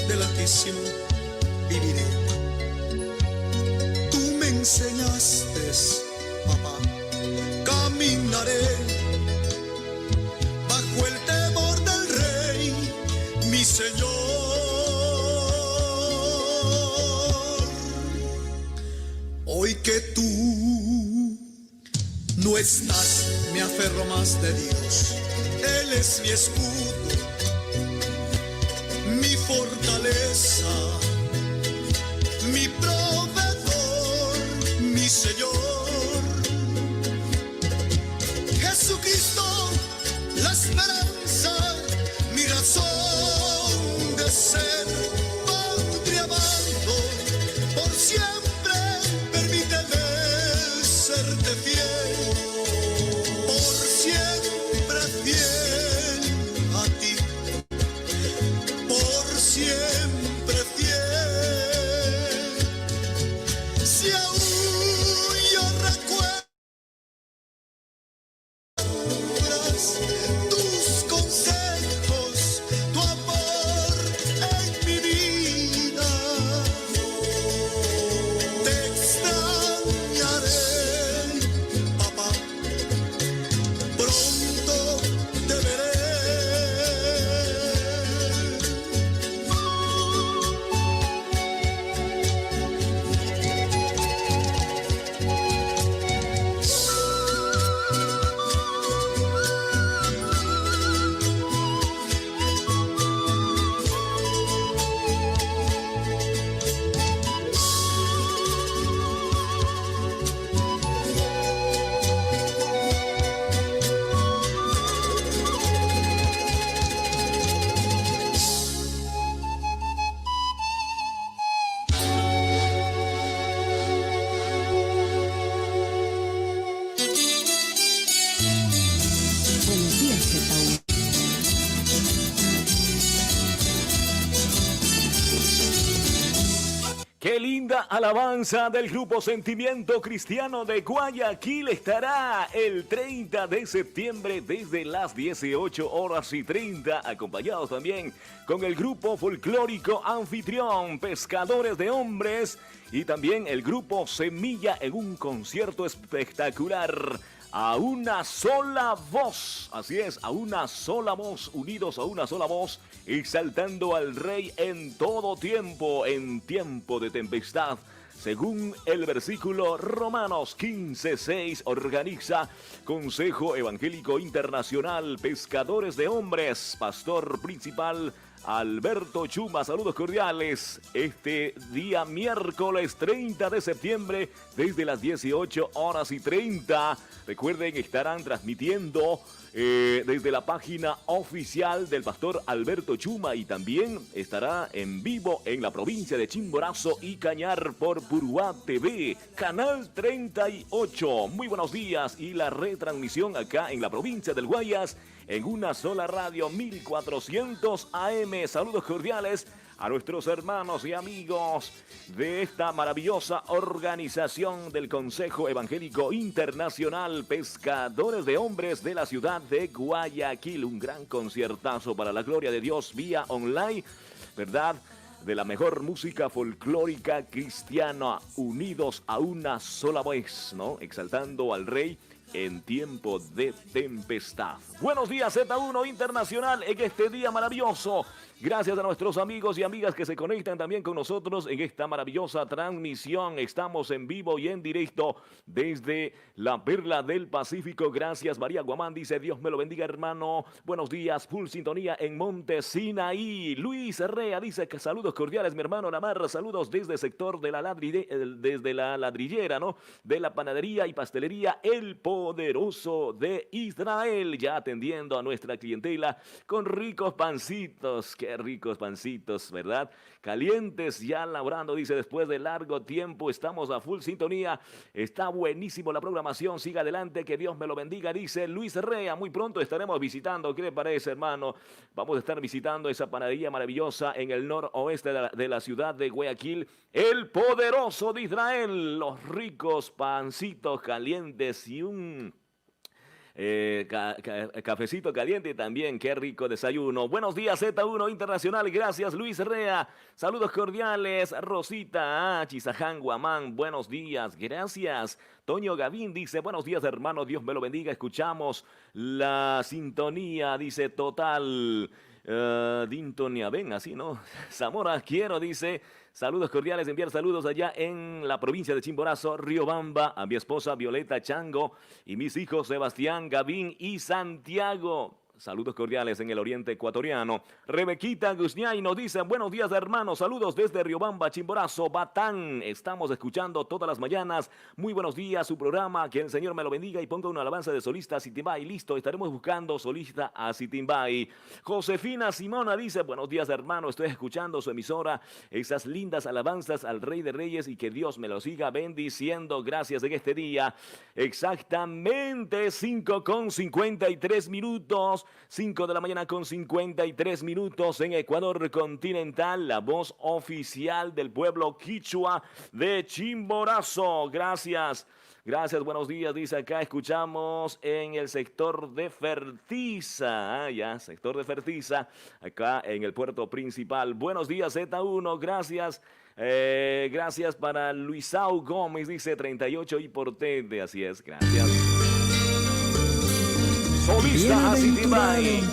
del Altísimo viviré. Tú me enseñaste, papá, caminaré bajo el temor del Rey, mi Señor. Hoy que tú no estás, me aferro más de Dios. Él es mi escudo, mi fortaleza, mi proveedor, mi Señor. Jesucristo, la esperanza, mi razón ser padre amado, por siempre permíteme serte fiel, por siempre fiel a ti, por siempre fiel. Si aún yo recuerdo tus consejos, tu amor en mi vida, te extrañaré, papá, pronto te veré. Buenos días, Z1. Qué linda alabanza del grupo Sentimiento Cristiano de Guayaquil. Estará el 30 de septiembre desde las 18:30, acompañados también con el grupo folclórico Anfitrión, Pescadores de Hombres, y también el grupo Semilla en un concierto espectacular. A una sola voz, así es, a una sola voz, unidos a una sola voz, exaltando al Rey en todo tiempo, en tiempo de tempestad. Según el versículo Romanos 15:6, organiza Consejo Evangélico Internacional, Pescadores de Hombres, pastor principal Alberto Chuma. Saludos cordiales. Este día miércoles 30 de septiembre desde las 18:30. Recuerden, estarán transmitiendo desde la página oficial del pastor Alberto Chuma, y también estará en vivo en la provincia de Chimborazo y Cañar por Puruá TV, canal 38. Muy buenos días, y la retransmisión acá en la provincia del Guayas en una sola radio, 1400 AM. Saludos cordiales a nuestros hermanos y amigos de esta maravillosa organización del Consejo Evangélico Internacional, Pescadores de Hombres de la ciudad de Guayaquil. Un gran conciertazo para la gloria de Dios vía online, ¿verdad? De la mejor música folclórica cristiana, unidos a una sola voz, ¿no? Exaltando al Rey en tiempo de tempestad. Buenos días, Z1 Internacional, en este día maravilloso. Gracias a nuestros amigos y amigas que se conectan también con nosotros en esta maravillosa transmisión. Estamos en vivo y en directo desde la Perla del Pacífico. Gracias, María Guamán dice: Dios me lo bendiga, hermano. Buenos días, full sintonía en Monte Sinaí. Luis Herrea dice que saludos cordiales, mi hermano Namar. Saludos desde el sector de la desde la ladrillera, ¿no? De la panadería y pastelería El Poderoso de Israel. Ya atendiendo a nuestra clientela con ricos pancitos. Qué ricos pancitos, ¿verdad? Calientes, ya labrando, dice, después de largo tiempo estamos a full sintonía. Está buenísimo la programación, siga adelante, que Dios me lo bendiga, dice Luis Herrea. Muy pronto estaremos visitando, ¿qué le parece, hermano? Vamos a estar visitando esa panadería maravillosa en el noroeste de la ciudad de Guayaquil, El Poderoso de Israel. Los ricos pancitos calientes y un cafecito caliente también. Qué rico desayuno. Buenos días, Z1 Internacional. Gracias, Luis Herrea. Saludos cordiales, Rosita Chisaján Guamán. Buenos días, gracias. Toño Gavín dice: buenos días, hermano, Dios me lo bendiga. Escuchamos la sintonía, dice, total. Dintonia, ven, así, ¿no? Zamora Quiero dice: saludos cordiales, enviar saludos allá en la provincia de Chimborazo, Riobamba, a mi esposa Violeta Chango y mis hijos Sebastián, Gavín y Santiago. Saludos cordiales en el oriente ecuatoriano. Rebequita Guzñay nos dice, buenos días hermanos, saludos desde Riobamba, Chimborazo, Batán. Estamos escuchando todas las mañanas. Muy buenos días, su programa, que el Señor me lo bendiga y ponga una alabanza de solista a Sitimbay. Listo, estaremos buscando solista a Sitimbay. Josefina Simona dice, buenos días hermano, estoy escuchando su emisora, esas lindas alabanzas al Rey de Reyes y que Dios me lo siga bendiciendo. Gracias en este día. Exactamente 5:53 minutos, 5 de la mañana con 53 minutos en Ecuador continental, la voz oficial del pueblo quichua de Chimborazo. Gracias. Gracias, buenos días, dice acá, escuchamos en el sector de Fertiza, sector de Fertiza, acá en el puerto principal. Buenos días, Z1, gracias. Gracias para Luisao Gómez, dice 38 y portete, así es, gracias. Solista Sitimbay.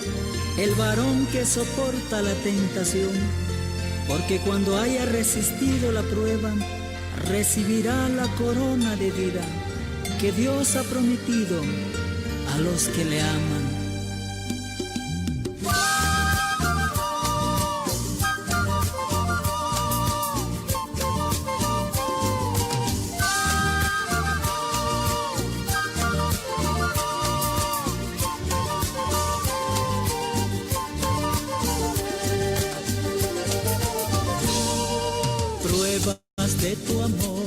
El varón que soporta la tentación, porque cuando haya resistido la prueba, recibirá la corona de vida que Dios ha prometido a los que le aman. De tu amor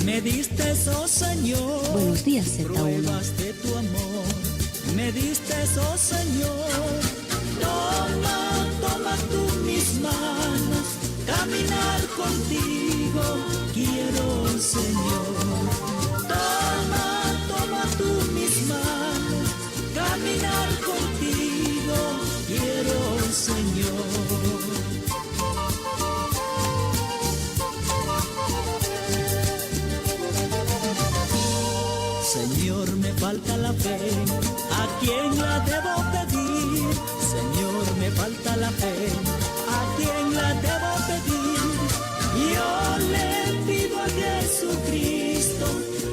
me diste, oh Señor. Buenos días, Z1. Pruebas de tu amor me diste, oh Señor. Toma, toma tú mis manos, caminar contigo quiero, Señor. Toma, toma tú mis manos, caminar contigo quiero, Señor. Señor, me falta la fe, ¿a quién la debo pedir? Señor, me falta la fe, ¿a quién la debo pedir? Yo le pido a Jesucristo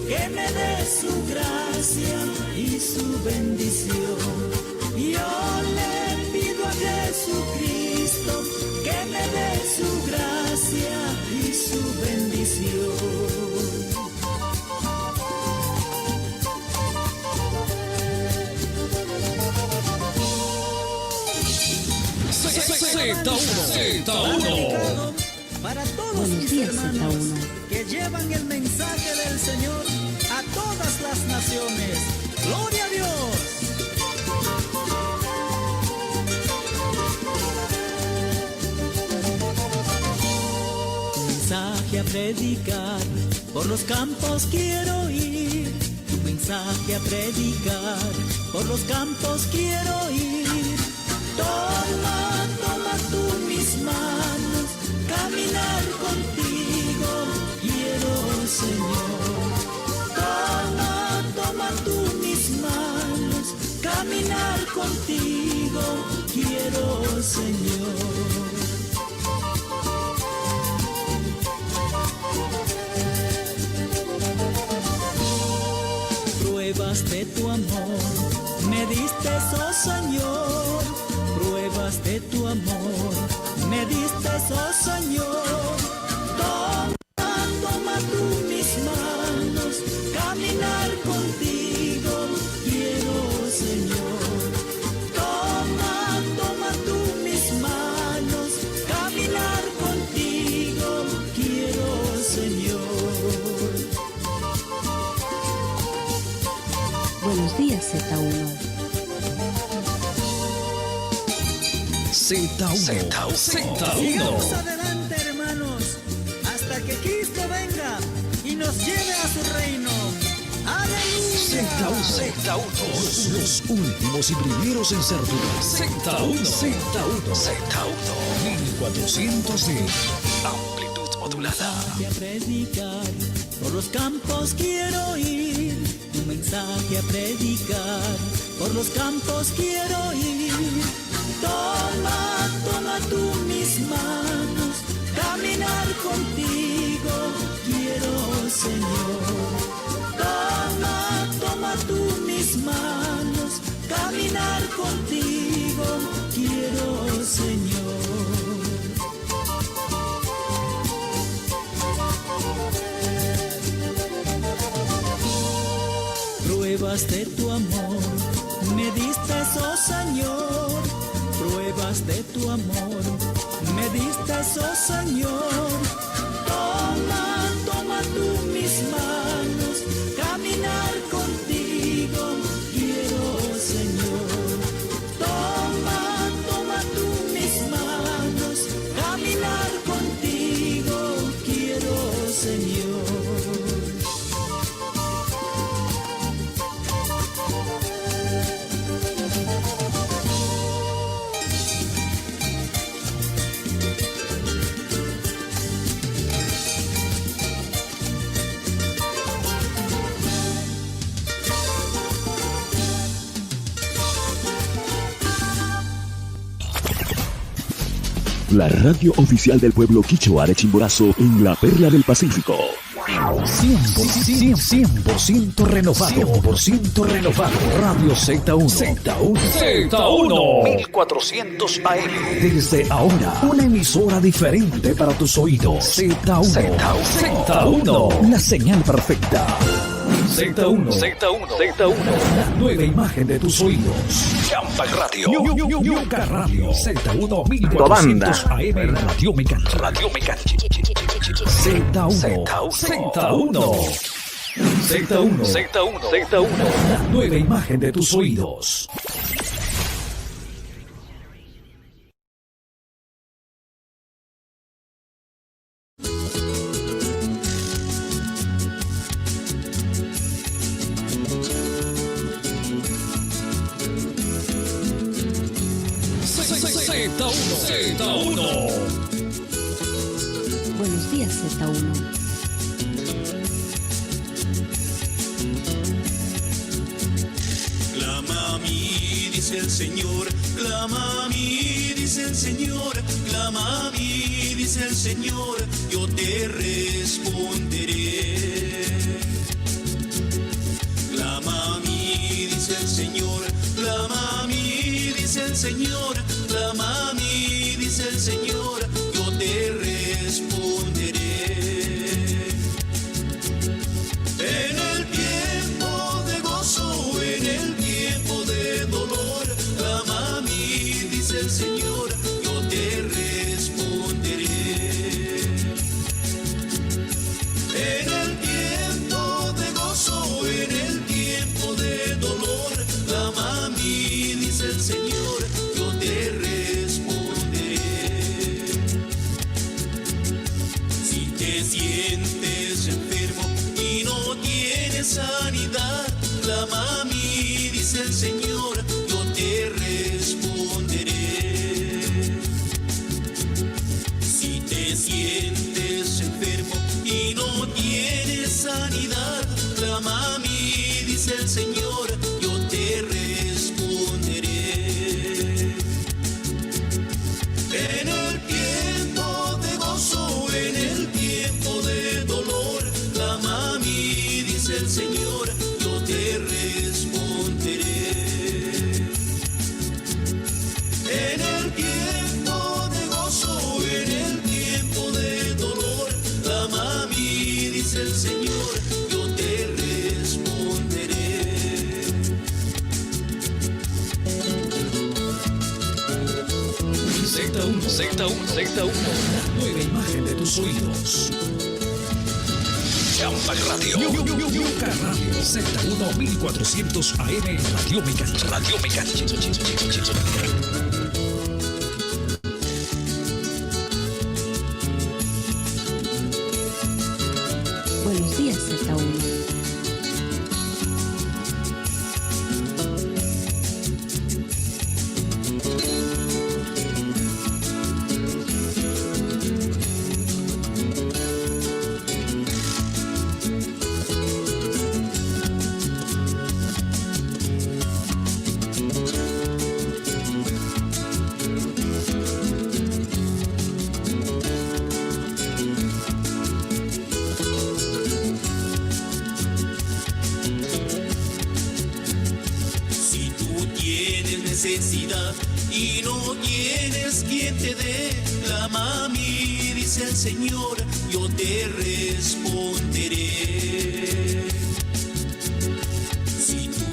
que me dé su gracia y su bendición. Yo le pido a Jesucristo que me dé su gracia y su bendición. Z1. Para todos mis hermanos que llevan el mensaje del Señor a todas las naciones. ¡Gloria a Dios! Tu mensaje a predicar, por los campos quiero ir. Tu mensaje a predicar, por los campos quiero ir. Toma, toma tú mis manos, caminar contigo quiero, Señor. Toma, toma tú mis manos, caminar contigo quiero, Señor. Pruebas de tu amor me diste, oh Señor. Pruebas de tu amor me diste, oh Señor. Toma, toma tú mis manos, caminar contigo quiero, Señor. Toma, toma tú mis manos, caminar contigo quiero, Señor. Buenos días, Z1. Z1. Sigamos adelante, hermanos, hasta que Cristo venga y nos lleve a su reino. ¡Aleluya! Z1. Los últimos y primeros en ser dudas. Z1. 1400 de amplitud modulada. A predicar, por los campos quiero ir. Tu mensaje a predicar, por los campos quiero ir. Toma, toma tú mis manos, caminar contigo quiero, Señor. Toma, toma tú mis manos, caminar contigo Pruebas de tu amor me diste, oh Señor. Pruebas de tu amor me diste, oh Señor. Toma, toma tú mis manos, caminar contigo quiero, Señor. Toma, toma tú mis manos, caminar contigo quiero, Señor. La radio oficial del pueblo quichua de Chimborazo en la Perla del Pacífico. 100% renovado. 100% renovado. Radio Z1. Z1. 1400 AM. Desde ahora, una emisora diferente para tus oídos. Z1. La señal perfecta. Z1. La nueva imagen de tus oídos. Champac Radio. Ñuca Radio. Z1 1400 AM. Radio Mecanchi. Z1. La nueva imagen de tus oídos. Z1. Buenos días, Z1. Clama a mí, dice el Señor, clama a mí, dice el Señor, clama a mí, dice el Señor, yo te responderé. Clama a mí, dice el Señor, clama a mí, dice el Señor, clama a mí, dice el Señor, yo te responderé. En el tiempo de gozo, en el tiempo de dolor, clama a mí, dice el Señor, yo te responderé. En el tiempo de gozo, en el tiempo de dolor, clama a mí, dice el Señor, yo te responderé. Si te sientes enfermo y no tienes sanidad, clama a mí, dice el Señor, yo te responderé. Si te sientes enfermo y no tienes sanidad, clama a mí, dice el Señor, yo te responderé. En el tiempo de gozo, en el tiempo de dolor, clama a mí, dice el Señor, yo te responderé. En el tiempo de gozo, en el tiempo de dolor, clama a mí, dice el Señor, yo te responderé. Z1. La nueva imagen de tus oídos. Champac Radio. Ñuca Radio. Z1 1400 AM. Radio Mecanchi. Buenos días, Z1. Necesidad y no tienes quien te dé, clama a mí, dice el Señor, yo te responderé. Si tú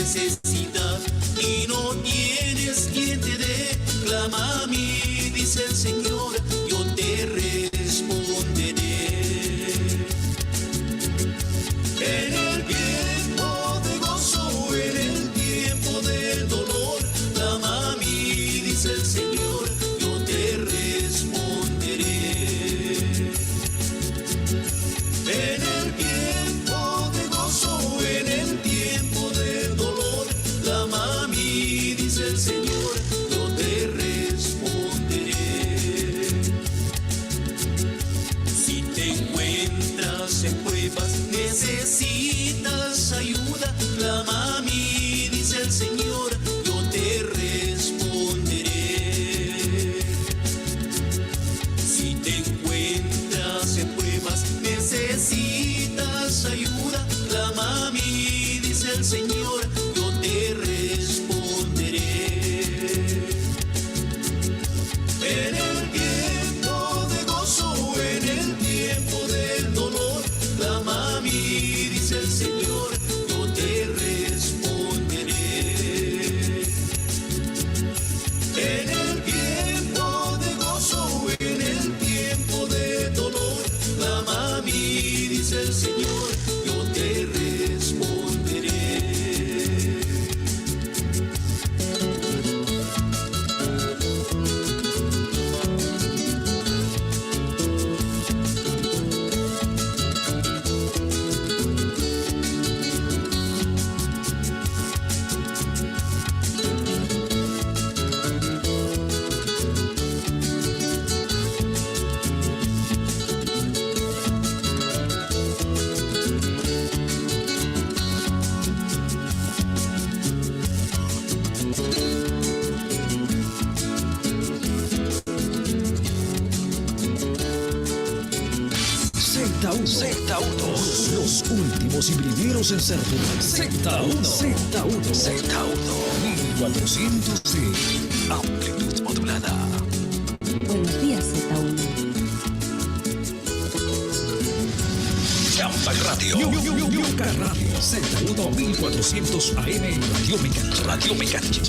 necesidad y no tienes quien te dé, clama a mí, dice el Señor, yo te responderé. En el tiempo de gozo, en el tiempo del dolor, clama a mí, dice el Señor, yo te responderé. En el tiempo de gozo, en el tiempo del dolor, clama a mí, dice el Señor, yo te responderé. Si te encuentras en pruebas, necesitas ayuda, clama a mí, dice el Señor, yo te responderé. Si te encuentras en pruebas, necesitas ayuda, clama a mí, dice el Señor, yo te responderé. En el tiempo de gozo, en el tiempo del dolor, clama a mí, dice el Señor, yo te responderé. En el tiempo de gozo, en el tiempo de dolor, clama a mí, dice el Señor, yo te responderé. Z1, los últimos y primeros en ser Z1, 1400 de amplitud modulada. Buenos días, Z1. Champa Radio, Yuca Radio, Z1 1400 AM, Radio Mecánica.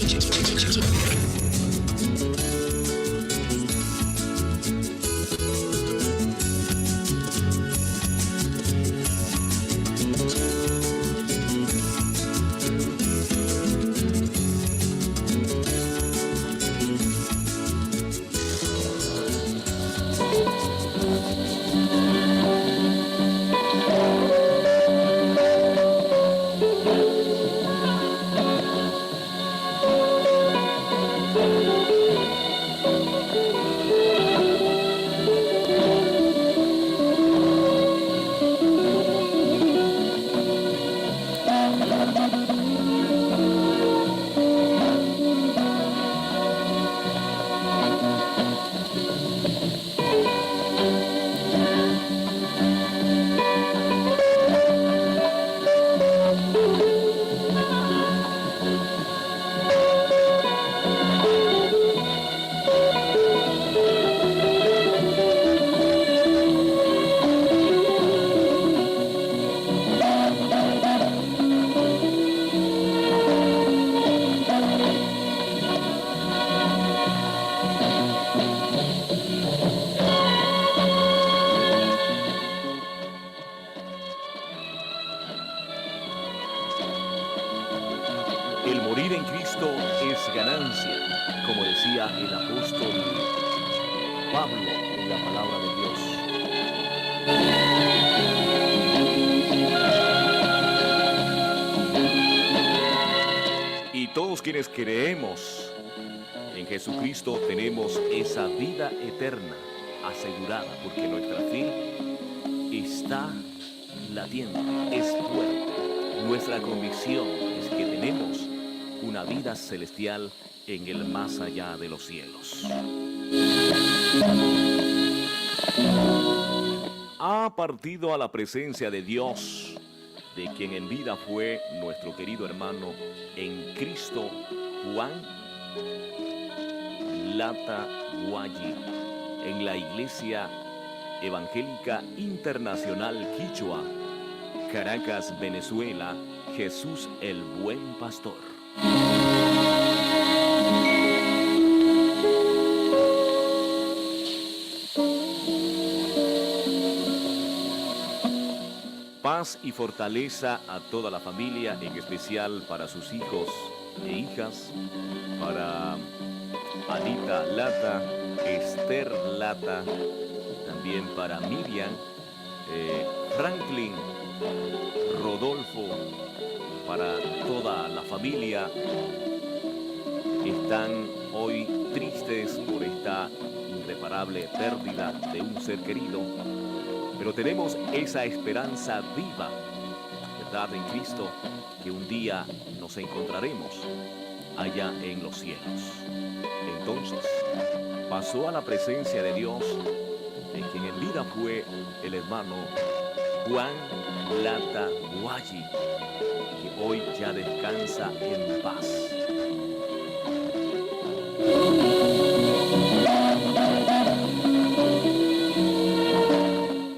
El morir en Cristo es ganancia, como decía el apóstol Pablo en la palabra de Dios. Y todos quienes creemos en Jesucristo tenemos esa vida eterna asegurada, porque nuestra fe está latiendo, es fuerte. Nuestra convicción es que tenemos una vida celestial en el más allá de los cielos. Ha partido a la presencia de Dios, de quien en vida fue nuestro querido hermano en Cristo, Juan Lata Guayi, en la Iglesia Evangélica Internacional Quichua, Caracas, Venezuela, Jesús el Buen Pastor. Paz y fortaleza a toda la familia, en especial para sus hijos e hijas, para Anita Lata, Esther Lata, también para Miriam, Franklin, Rodolfo, para toda la familia. Están hoy tristes por esta irreparable pérdida de un ser querido, pero tenemos esa esperanza viva, ¿verdad?, en Cristo, que un día nos encontraremos allá en los cielos. Entonces, pasó a la presencia de Dios, de quien en vida fue el hermano Juan Lata Guayi, que hoy ya descansa en paz.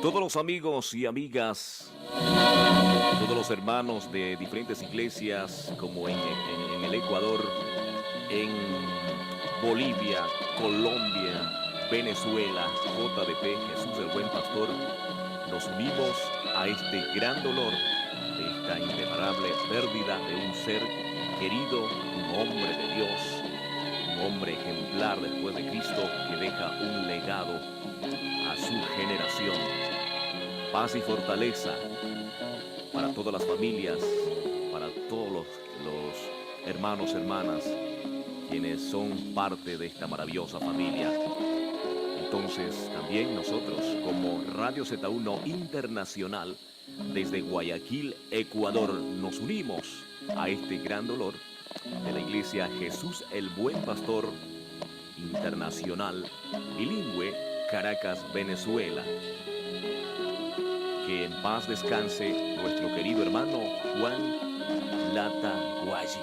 Todos los amigos y amigas, todos los hermanos de diferentes iglesias, como en el Ecuador, en Bolivia, Colombia, Venezuela, JDP, Jesús el Buen Pastor, nos unimos a este gran dolor de esta irreparable pérdida de un ser querido, un hombre de Dios, un hombre ejemplar después de Cristo, que deja un legado a su generación. Paz y fortaleza para todas las familias, para todos los hermanos, hermanas, quienes son parte de esta maravillosa familia. Entonces, también nosotros, como Radio Z1 Internacional, desde Guayaquil, Ecuador, nos unimos a este gran dolor de la Iglesia Jesús el Buen Pastor Internacional, bilingüe, Caracas, Venezuela. Que en paz descanse nuestro querido hermano Juan Lata Guayi.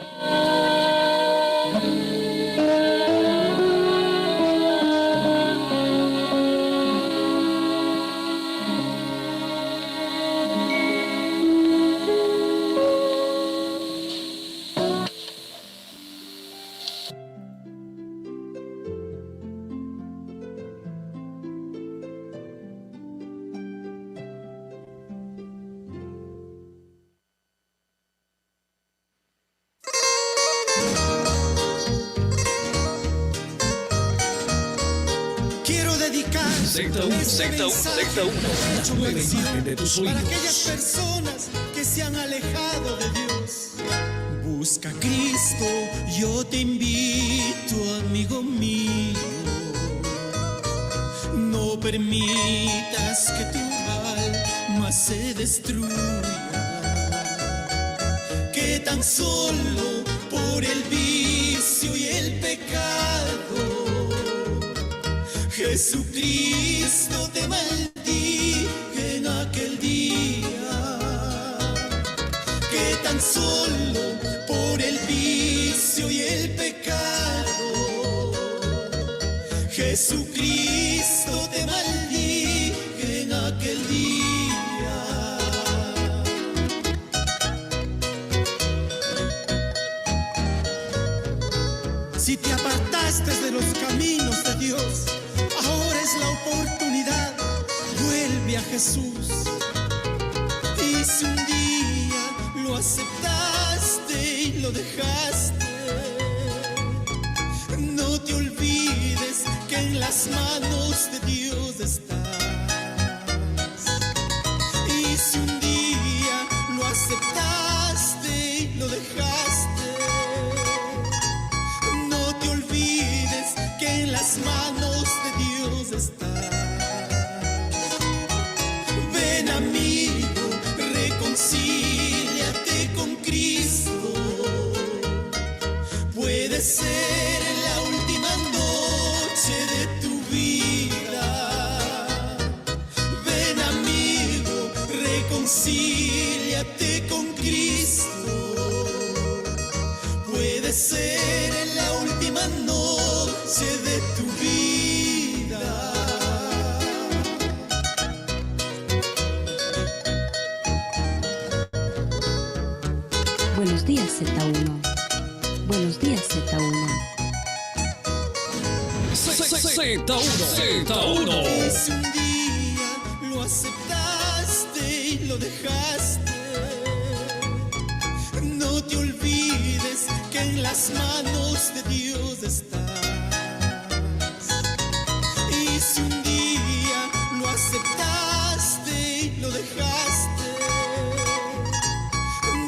Z1, la nueva imagen de tus oídos. Para aquellas personas que se han alejado de Dios, busca a Cristo, yo te invito, amigo mío. No permitas que tu alma se destruya, que tan solo por el vicio y el pecado Jesucristo te maldije en aquel día, que tan solo por el vicio y el pecado Jesucristo te maldije en aquel día. Si te apartaste de los caminos de Dios, ahora es la oportunidad, vuelve a Jesús. Y si un día lo aceptaste y lo dejaste, no te olvides que en las manos de Dios estás. Y si un día lo aceptaste y lo dejaste, no te olvides que en las manos de Dios estás. Ven, amigo, reconcíliate con Cristo. Puede ser la última noche de tu vida. Ven, amigo, reconcíliate con Cristo. Puede ser la última noche de tu vida. Z1. Buenos días, Z1. Z1. Si un día lo aceptaste y lo dejaste, no te olvides que en las manos de Dios estás. Y si un día lo aceptaste y lo dejaste,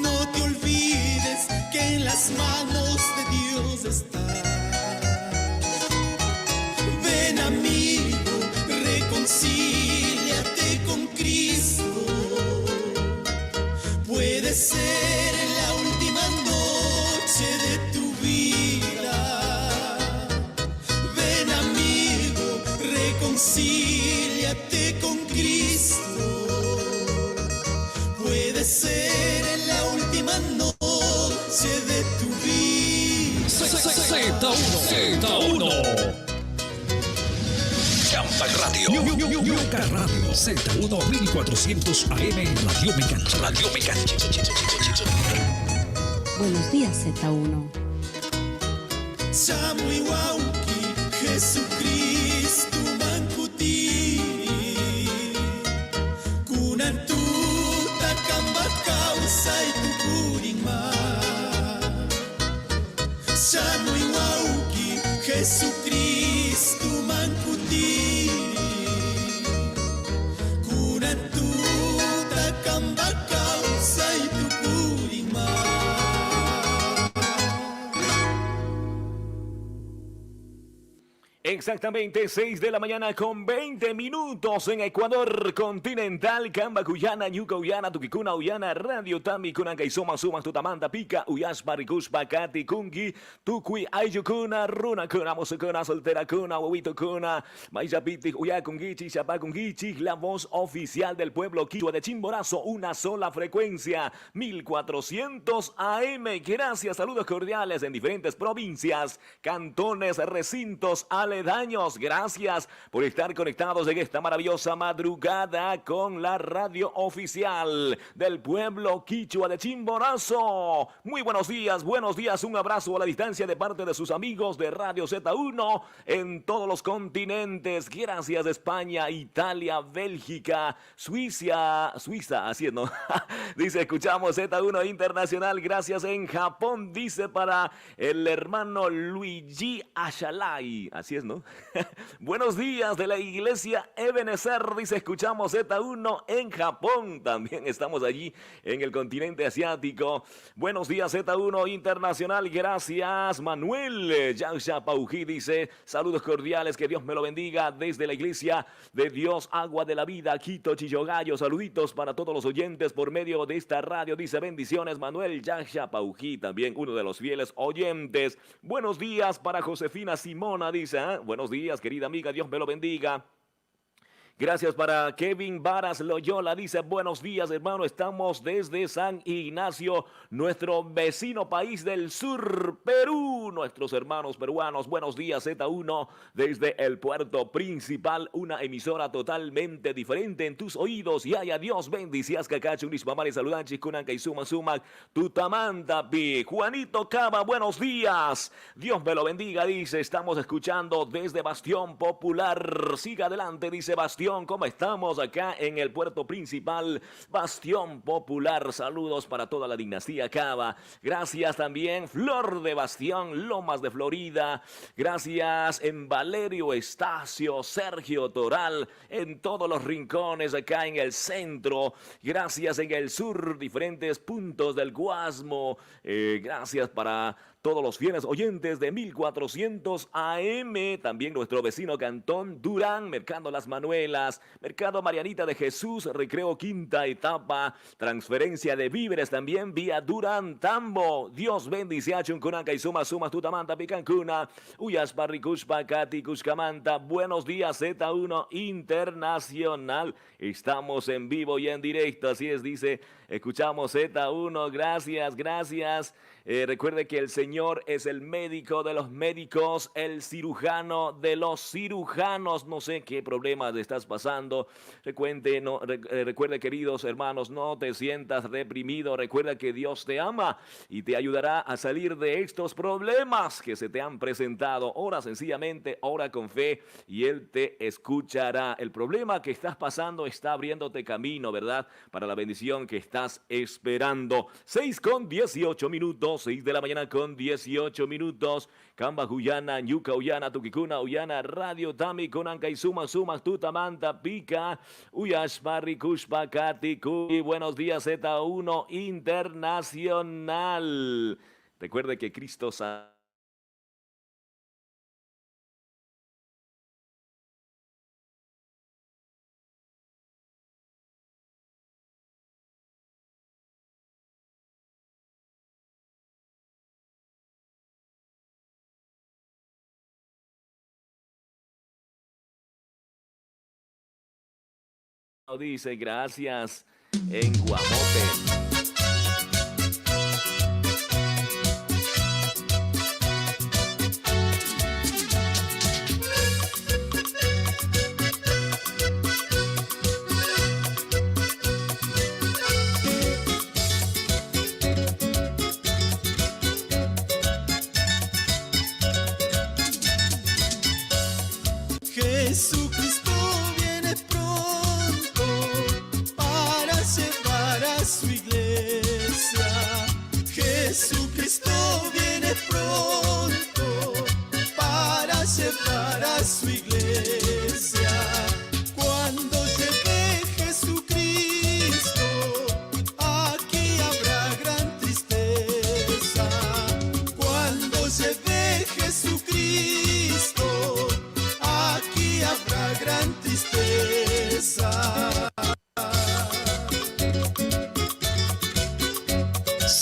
no te olvides que en las manos de Dios estás. Ven, amigo, reconcíliate con Cristo. Puede ser la última noche de tu vida. Ven, amigo, reconcíliate con Cristo. Puede ser la última noche de tu vida. Z1. Champa Radio. Yuca Radio. Z1 1400 AM. Radio Me Cancha. Radio Me Cancha. Buenos días, Z1. Samuiwauki, Jesucristo mankuti, kunantuta kamba causa y tu kurima. Samuiwauki, Jesucristo mankuti, kunantuta kamba causa y tu kurima. Exactamente 6 de la mañana con 20 minutos en Ecuador continental, Camba, Cuyana, Ñuca, Uyana, Tuquicuna, Uyana, Radio Tami, Kunanka, Isoma, Sumas, Tutamanta, Pica, Uyashpa, Rikushpa, Kati, Kungi, Tukui, Ayukuna, Runa, Kuna, Musukuna, Soltera, Kuna, Huevito, Kuna, Mayapiti, Uyakungichi, Chapakungichi, la voz oficial del pueblo Quichua de Chimborazo, una sola frecuencia, 1400 AM. Gracias, saludos cordiales en diferentes provincias, cantones, recintos, aledaños. Gracias por estar conectados en esta maravillosa madrugada con la radio oficial del pueblo Quichua de Chimborazo. Muy buenos días, un abrazo a la distancia de parte de sus amigos de Radio Z1 en todos los continentes. Gracias España, Italia, Bélgica, Suiza, así es, ¿no? Dice, escuchamos Z1 Internacional. Gracias en Japón, dice, para el hermano Luigi Ashalai, así es, ¿no? Buenos días de la iglesia Ebenezer, dice, escuchamos Z1 en Japón. También estamos allí en el continente asiático. Buenos días Z1 Internacional. Gracias Manuel Yausha Pauji, dice, saludos cordiales, que Dios me lo bendiga desde la iglesia de Dios Agua de la Vida, Quito, Chillogallo. Saluditos para todos los oyentes por medio de esta radio, dice, bendiciones Manuel Yausha Pauji, también uno de los fieles oyentes. Buenos días para Josefina Simona, dice, buenos días, querida amiga, Dios me lo bendiga. Gracias para Kevin Varas Loyola, dice, buenos días hermano, estamos desde San Ignacio, nuestro vecino país del sur, Perú, nuestros hermanos peruanos. Buenos días Z1 desde el puerto principal, una emisora totalmente diferente en tus oídos. Y haya Dios bendicias, Cacacho, Unismamari, Saludanchis, Kunanka y Suma Sumac, Tutamanta, Pi. Juanito Cava, buenos días, Dios me lo bendiga, dice, estamos escuchando desde Bastión Popular. Siga adelante, dice Bastión. ¿Cómo estamos acá en el puerto principal? Bastión Popular. Saludos para toda la dinastía Cava. Gracias también Flor de Bastión, Lomas de Florida. Gracias en Valerio Estacio, Sergio Toral, en todos los rincones acá en el centro. Gracias en el sur, diferentes puntos del Guasmo. Gracias para todos los fieles oyentes de 1400 AM, también nuestro vecino Cantón Durán, Mercado Las Manuelas, Mercado Marianita de Jesús, Recreo Quinta Etapa, transferencia de víveres también vía Durán Tambo. Dios bendice a Chuncuranca y Sumas Tutamanta Picancuna, Uyas Parricushpa Cati Cuscamanta. Buenos días Z1 Internacional, estamos en vivo y en directo, así es, dice, escuchamos Z1, gracias. Recuerde que el Señor es el médico de los médicos, el cirujano de los cirujanos. No sé qué problemas estás pasando. Recuerde, queridos hermanos, no te sientas deprimido. Recuerda que Dios te ama y te ayudará a salir de estos problemas que se te han presentado. Ora sencillamente, ora con fe y Él te escuchará. El problema que estás pasando está abriéndote camino, ¿verdad? Para la bendición que estás esperando. 6:18, 6 de la mañana con 18 minutos. Camba, Guyana, Ñuca, Uyana, Tuquicuna, Uyana, Radio Tami, Conanca y Sumas, Tutamanta, Pica, Uyash, Barri, Cushpa, Cati, Cuy. Buenos días, Z1 Internacional. Recuerde que Cristo dice gracias en Guamote. Jesucristo viene pronto para llevar a su iglesia. Jesucristo viene pronto para llevar a su iglesia. Cuando llegue Jesucristo, aquí habrá gran tristeza. Cuando llegue Jesucristo, aquí habrá gran tristeza.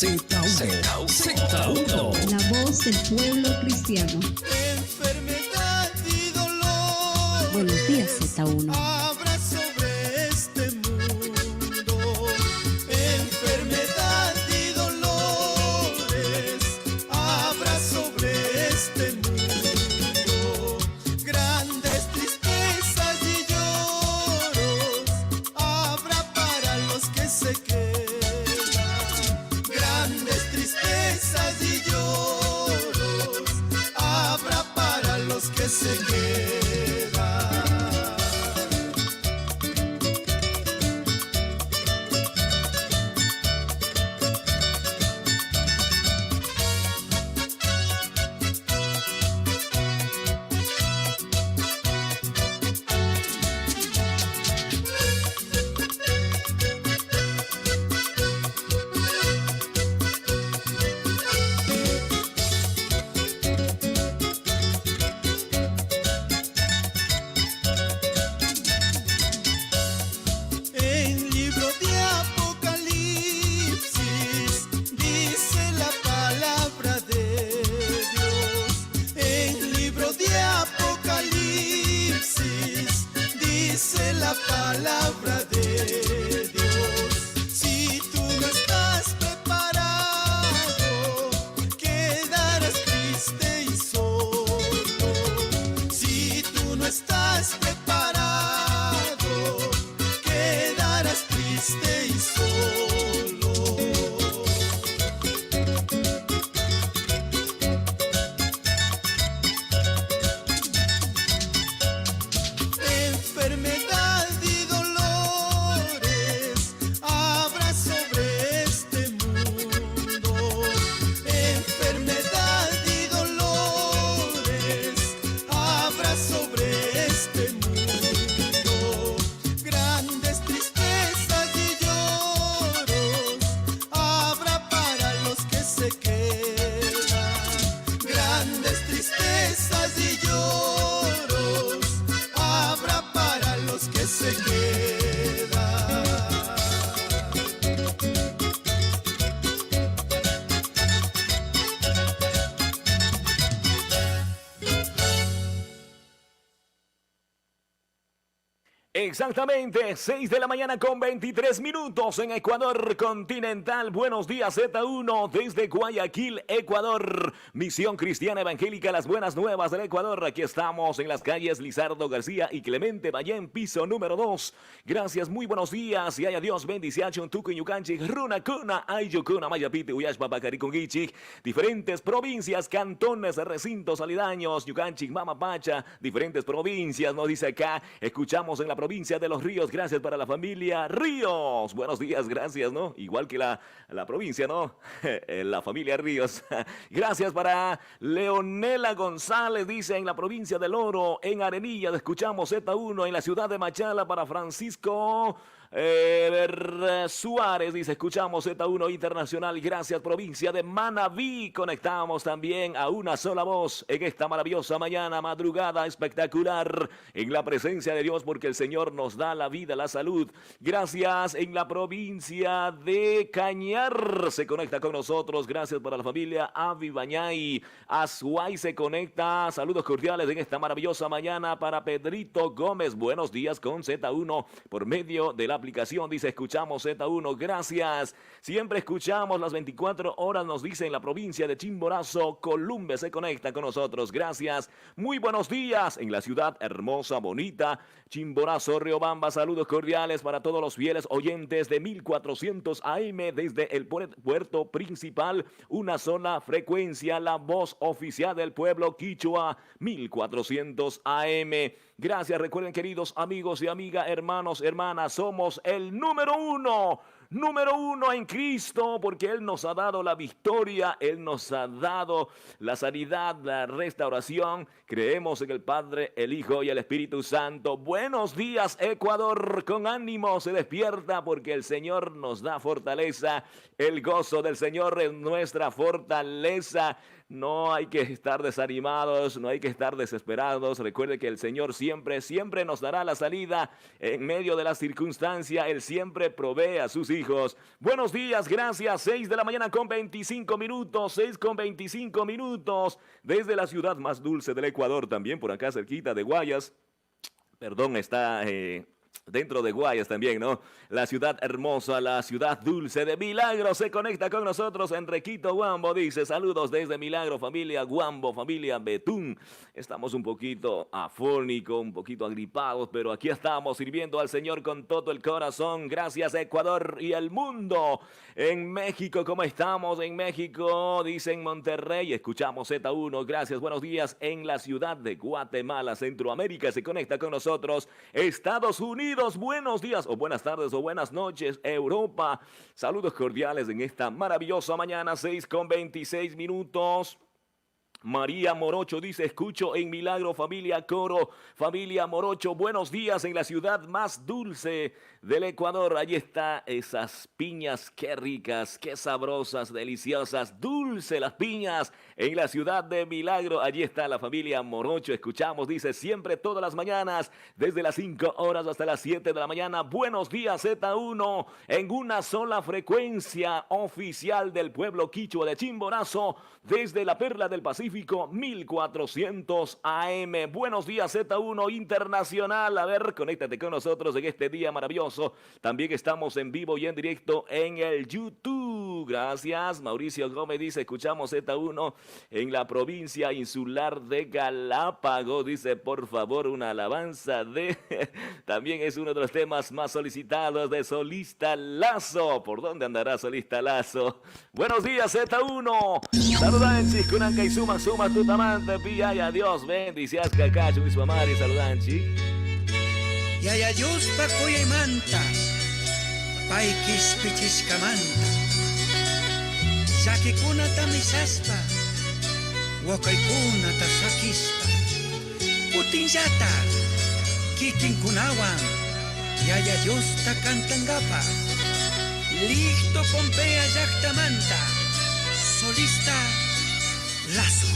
Z1. La voz del pueblo cristiano. Enfermedad y dolor. Buenos días, Z1. Habrá sobre este mundo. Enfermedad y dolores habrá sobre este mundo. Grandes tristezas y lloros habrá para los que se quedan. Grandes tristezas y lloros habrá para los que se quedan. En libro de Apocalipsis dice la palabra de Dios. En libro de Apocalipsis dice la palabra de Dios. Si tú no estás preparado, quedarás triste y solo. Si tú no estás preparado, quedarás triste y solo. Enfermedad y dolores habrá sobre este mundo. Enfermedad y dolores habrá sobre este mundo. Grandes tristezas y lloros habrá para los que se quedan. Grandes tristezas y lloros habrá para los que se quedan. Exactamente, 6 de la mañana con 23 minutos en Ecuador continental. Buenos días Z1 desde Guayaquil, Ecuador. Misión Cristiana Evangélica Las Buenas Nuevas del Ecuador. Aquí estamos en las calles Lizardo García y Clemente Ballén, piso número 2. Gracias, muy buenos días. Y haya Dios bendición, Tuco Yucanchik, Runa Cuna, Ayucuna, Mayapite, Uyashpa, Pacariconguichik. Diferentes provincias, cantones, recintos aledaños, Yucanchik, Mamapacha, diferentes provincias, nos dice acá. Escuchamos en la provincia de Los Ríos, gracias para la familia Ríos. Buenos días, gracias, ¿no? Igual que la provincia, ¿no? La familia Ríos. Gracias para Leonela González, dice en la provincia del Oro, en Arenilla, escuchamos Z1 en la ciudad de Machala para Francisco Suárez, dice, escuchamos Z1 Internacional, gracias provincia de Manabí, conectamos también a una sola voz en esta maravillosa mañana, madrugada espectacular, en la presencia de Dios, porque el Señor nos da la vida, la salud. Gracias en la provincia de Cañar, se conecta con nosotros, gracias para la familia Avi Bañay. Azuay se conecta, saludos cordiales en esta maravillosa mañana para Pedrito Gómez, buenos días con Z1 por medio de la aplicación, dice, escuchamos Z1, gracias. Siempre escuchamos las 24 horas, nos dice en la provincia de Chimborazo, Columbe se conecta con nosotros, gracias. Muy buenos días en la ciudad hermosa, bonita, Chimborazo, Riobamba, saludos cordiales para todos los fieles oyentes de 1400 AM desde el puerto principal, una sola frecuencia, la voz oficial del pueblo quichua, 1400 AM. Gracias, recuerden queridos amigos y amigas, hermanos, hermanas, somos el número uno en Cristo, porque Él nos ha dado la victoria, Él nos ha dado la sanidad, la restauración. Creemos en el Padre, el Hijo y el Espíritu Santo. Buenos días, Ecuador, con ánimo se despierta porque el Señor nos da fortaleza. El gozo del Señor es nuestra fortaleza. No hay que estar desanimados, no hay que estar desesperados. Recuerde que el Señor siempre nos dará la salida en medio de las circunstancias. Él siempre provee a sus hijos. Buenos días, gracias. 6 de la mañana con 25 minutos, 6 con 25 minutos. Desde la ciudad más dulce del Ecuador, también por acá cerquita de Guayas. Perdón, está dentro de Guayas también, ¿no? La ciudad hermosa, la ciudad dulce de Milagro se conecta con nosotros. Enriquito Guambo dice, saludos desde Milagro, familia Guambo, familia Betún. Estamos un poquito afónicos, un poquito agripados, pero aquí estamos sirviendo al Señor con todo el corazón. Gracias, Ecuador y el mundo. En México, ¿cómo estamos? En México, dicen Monterrey, escuchamos Z1. Gracias, buenos días. En la ciudad de Guatemala, Centroamérica, se conecta con nosotros Estados Unidos. Buenos días o buenas tardes o buenas noches, Europa. Saludos cordiales en esta maravillosa mañana, 6 con 26 minutos. María Morocho dice, escucho en Milagro, familia Coro, familia Morocho, buenos días en la ciudad más dulce del Ecuador. Allí está esas piñas, qué ricas, qué sabrosas, deliciosas, dulces las piñas en la ciudad de Milagro. Allí está la familia Morocho, escuchamos, dice, siempre todas las mañanas, desde las 5 horas hasta las 7 de la mañana. Buenos días Z1, en una sola frecuencia oficial del pueblo quichua de Chimborazo, desde la Perla del Pacífico, 1400 AM. Buenos días Z1 Internacional. A ver, conéctate con nosotros en este día maravilloso. También estamos en vivo y en directo en el YouTube. Gracias. Mauricio Gómez dice, escuchamos Z1 en la provincia insular de Galápagos. Dice, por favor, una alabanza de... También es uno de los temas más solicitados de Solista Lazo. ¿Por dónde andará Solista Lazo? Buenos días Z1. Saludanchi, Kunanka y Suma tu tamante, pilla, Dios bendice, Cacacho y su amari, saludanchi. Yaya Yuspa Kuya Manta, Paikis Pichiscamanta, Sakikuna Tamisaspa, Wakaikuna Tasakispa, Putinjata, Kitin Kunawan, Yaya Yusta Cantangapa, Listo Pompea Yactamanta, Solista Lazo.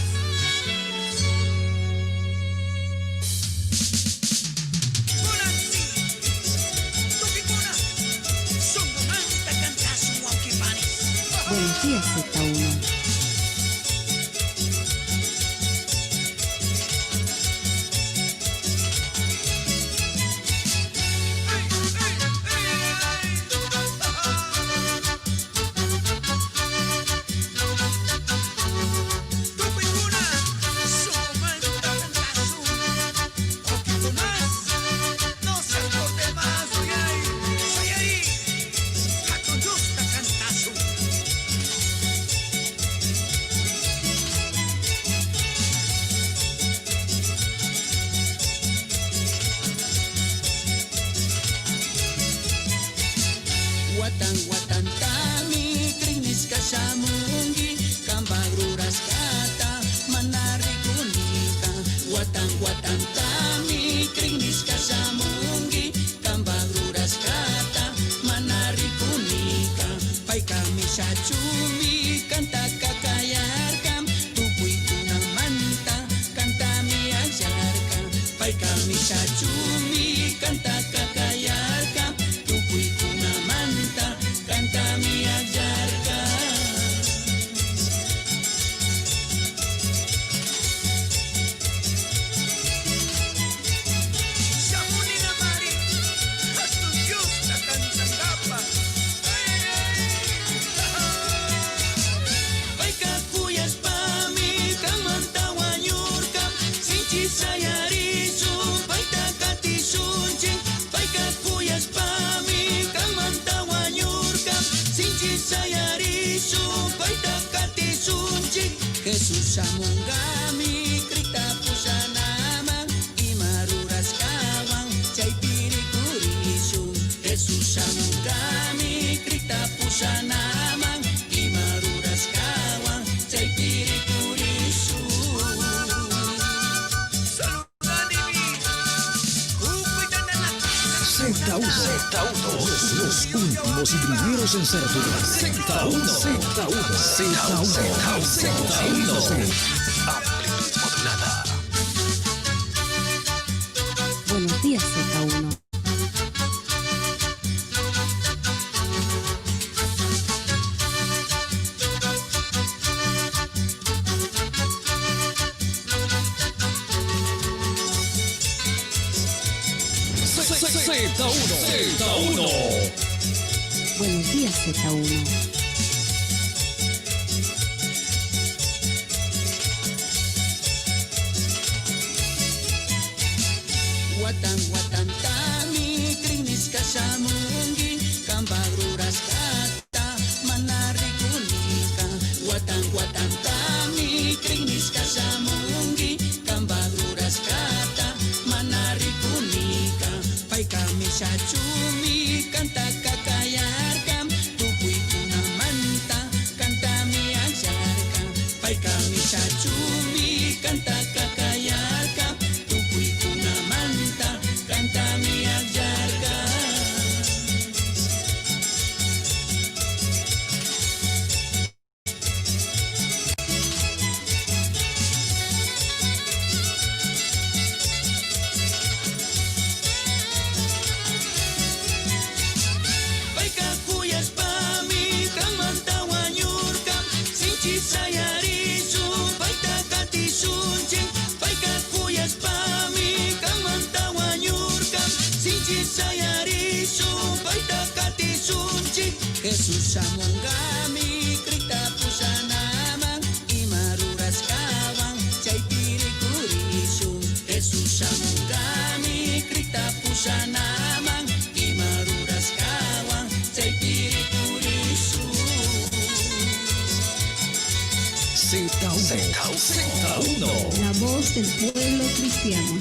Buenos días, Z1. Paika misachumi canta kakayarka, tukuy kunamanta canta mi ayarka. Shamunina mari, hatu Dios na kantangapa. Paika kuyas pami kamanta wanyurka, sinchi sayarisu paita katisunchi. Paika kuyas pami kamanta wanyurka, sinchi sayarisu paita katisunchi. Jesús amongami krita pusanamang imaruras kawang chay pirikurisun. Jesús amongami krita pusanamang imaruras kawang chay pirikurisun. Z1, los últimos y primeros en servir. Z1, amplitud modulada. Buenos días, Z1. Z1. Buenos días, Z1. Watan watan tami krinis kasamungi kambagruras kata manari kunika. Watan watan tami krinis kasamungi kambagruras kata manari kunika. Pai kami sacumi kanta kakayarkam, tupuy kunamanta kanta mi ajarkam. Pai kami sacumi kanta kakayarkam, tupuy kunamanta kanta mi ajarkam. Paika kuyas pami kamanta wanyurka, sinchi sayarisu paita katisunchi. Paika kuyas pami kamanta wanyurka, sinchi sayarisu paita katisunchi. Jesús amongami krita pusanamang imaruras kawang chay pirikurisun. Jesús amongami krita pusanamang imaruras kawang chay pirikurisun. Z1. La voz del pueblo cristiano.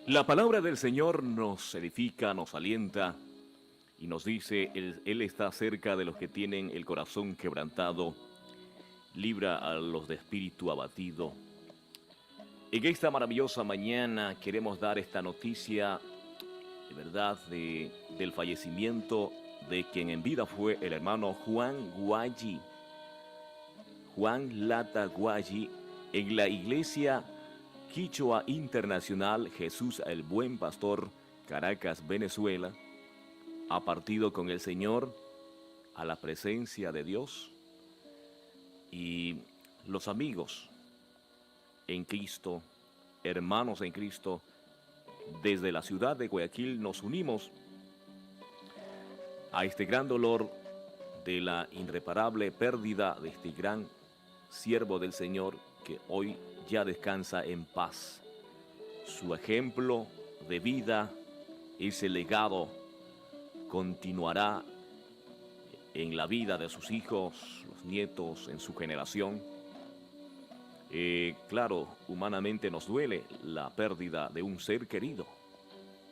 La palabra del Señor nos edifica, nos alienta y nos dice, Él está cerca de los que tienen el corazón quebrantado, libra a los de espíritu abatido. En esta maravillosa mañana queremos dar esta noticia, de verdad, del fallecimiento de quien en vida fue el hermano Juan Guayi, Juan Lata Guayi, en la iglesia Quichua Internacional Jesús el Buen Pastor, Caracas, Venezuela. Ha partido con el Señor a la presencia de Dios, y los amigos en Cristo, hermanos en Cristo, desde la ciudad de Guayaquil nos unimos a este gran dolor de la irreparable pérdida de este gran siervo del Señor que hoy ya descansa en paz. Su ejemplo de vida, ese legado, continuará en la vida de sus hijos, los nietos, en su generación. Claro, humanamente nos duele la pérdida de un ser querido,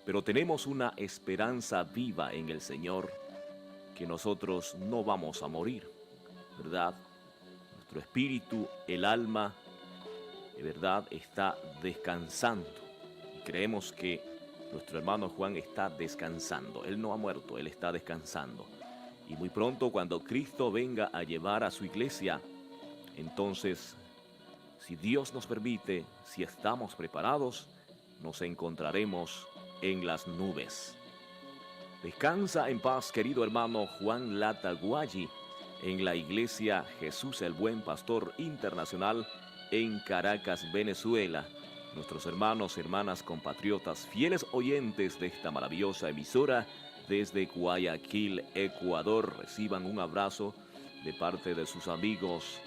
pero tenemos una esperanza viva en el Señor, que nosotros no vamos a morir, ¿verdad? Nuestro espíritu, el alma, de verdad está descansando, y creemos que nuestro hermano Juan está descansando. Él no ha muerto, él está descansando, y muy pronto, cuando Cristo venga a llevar a su iglesia, entonces, si Dios nos permite, si estamos preparados, nos encontraremos en las nubes. Descansa en paz, querido hermano Juan Lata Guayi, en la iglesia Jesús el Buen Pastor Internacional en Caracas, Venezuela. Nuestros hermanos, hermanas, compatriotas, fieles oyentes de esta maravillosa emisora desde Guayaquil, Ecuador, reciban un abrazo de parte de sus amigos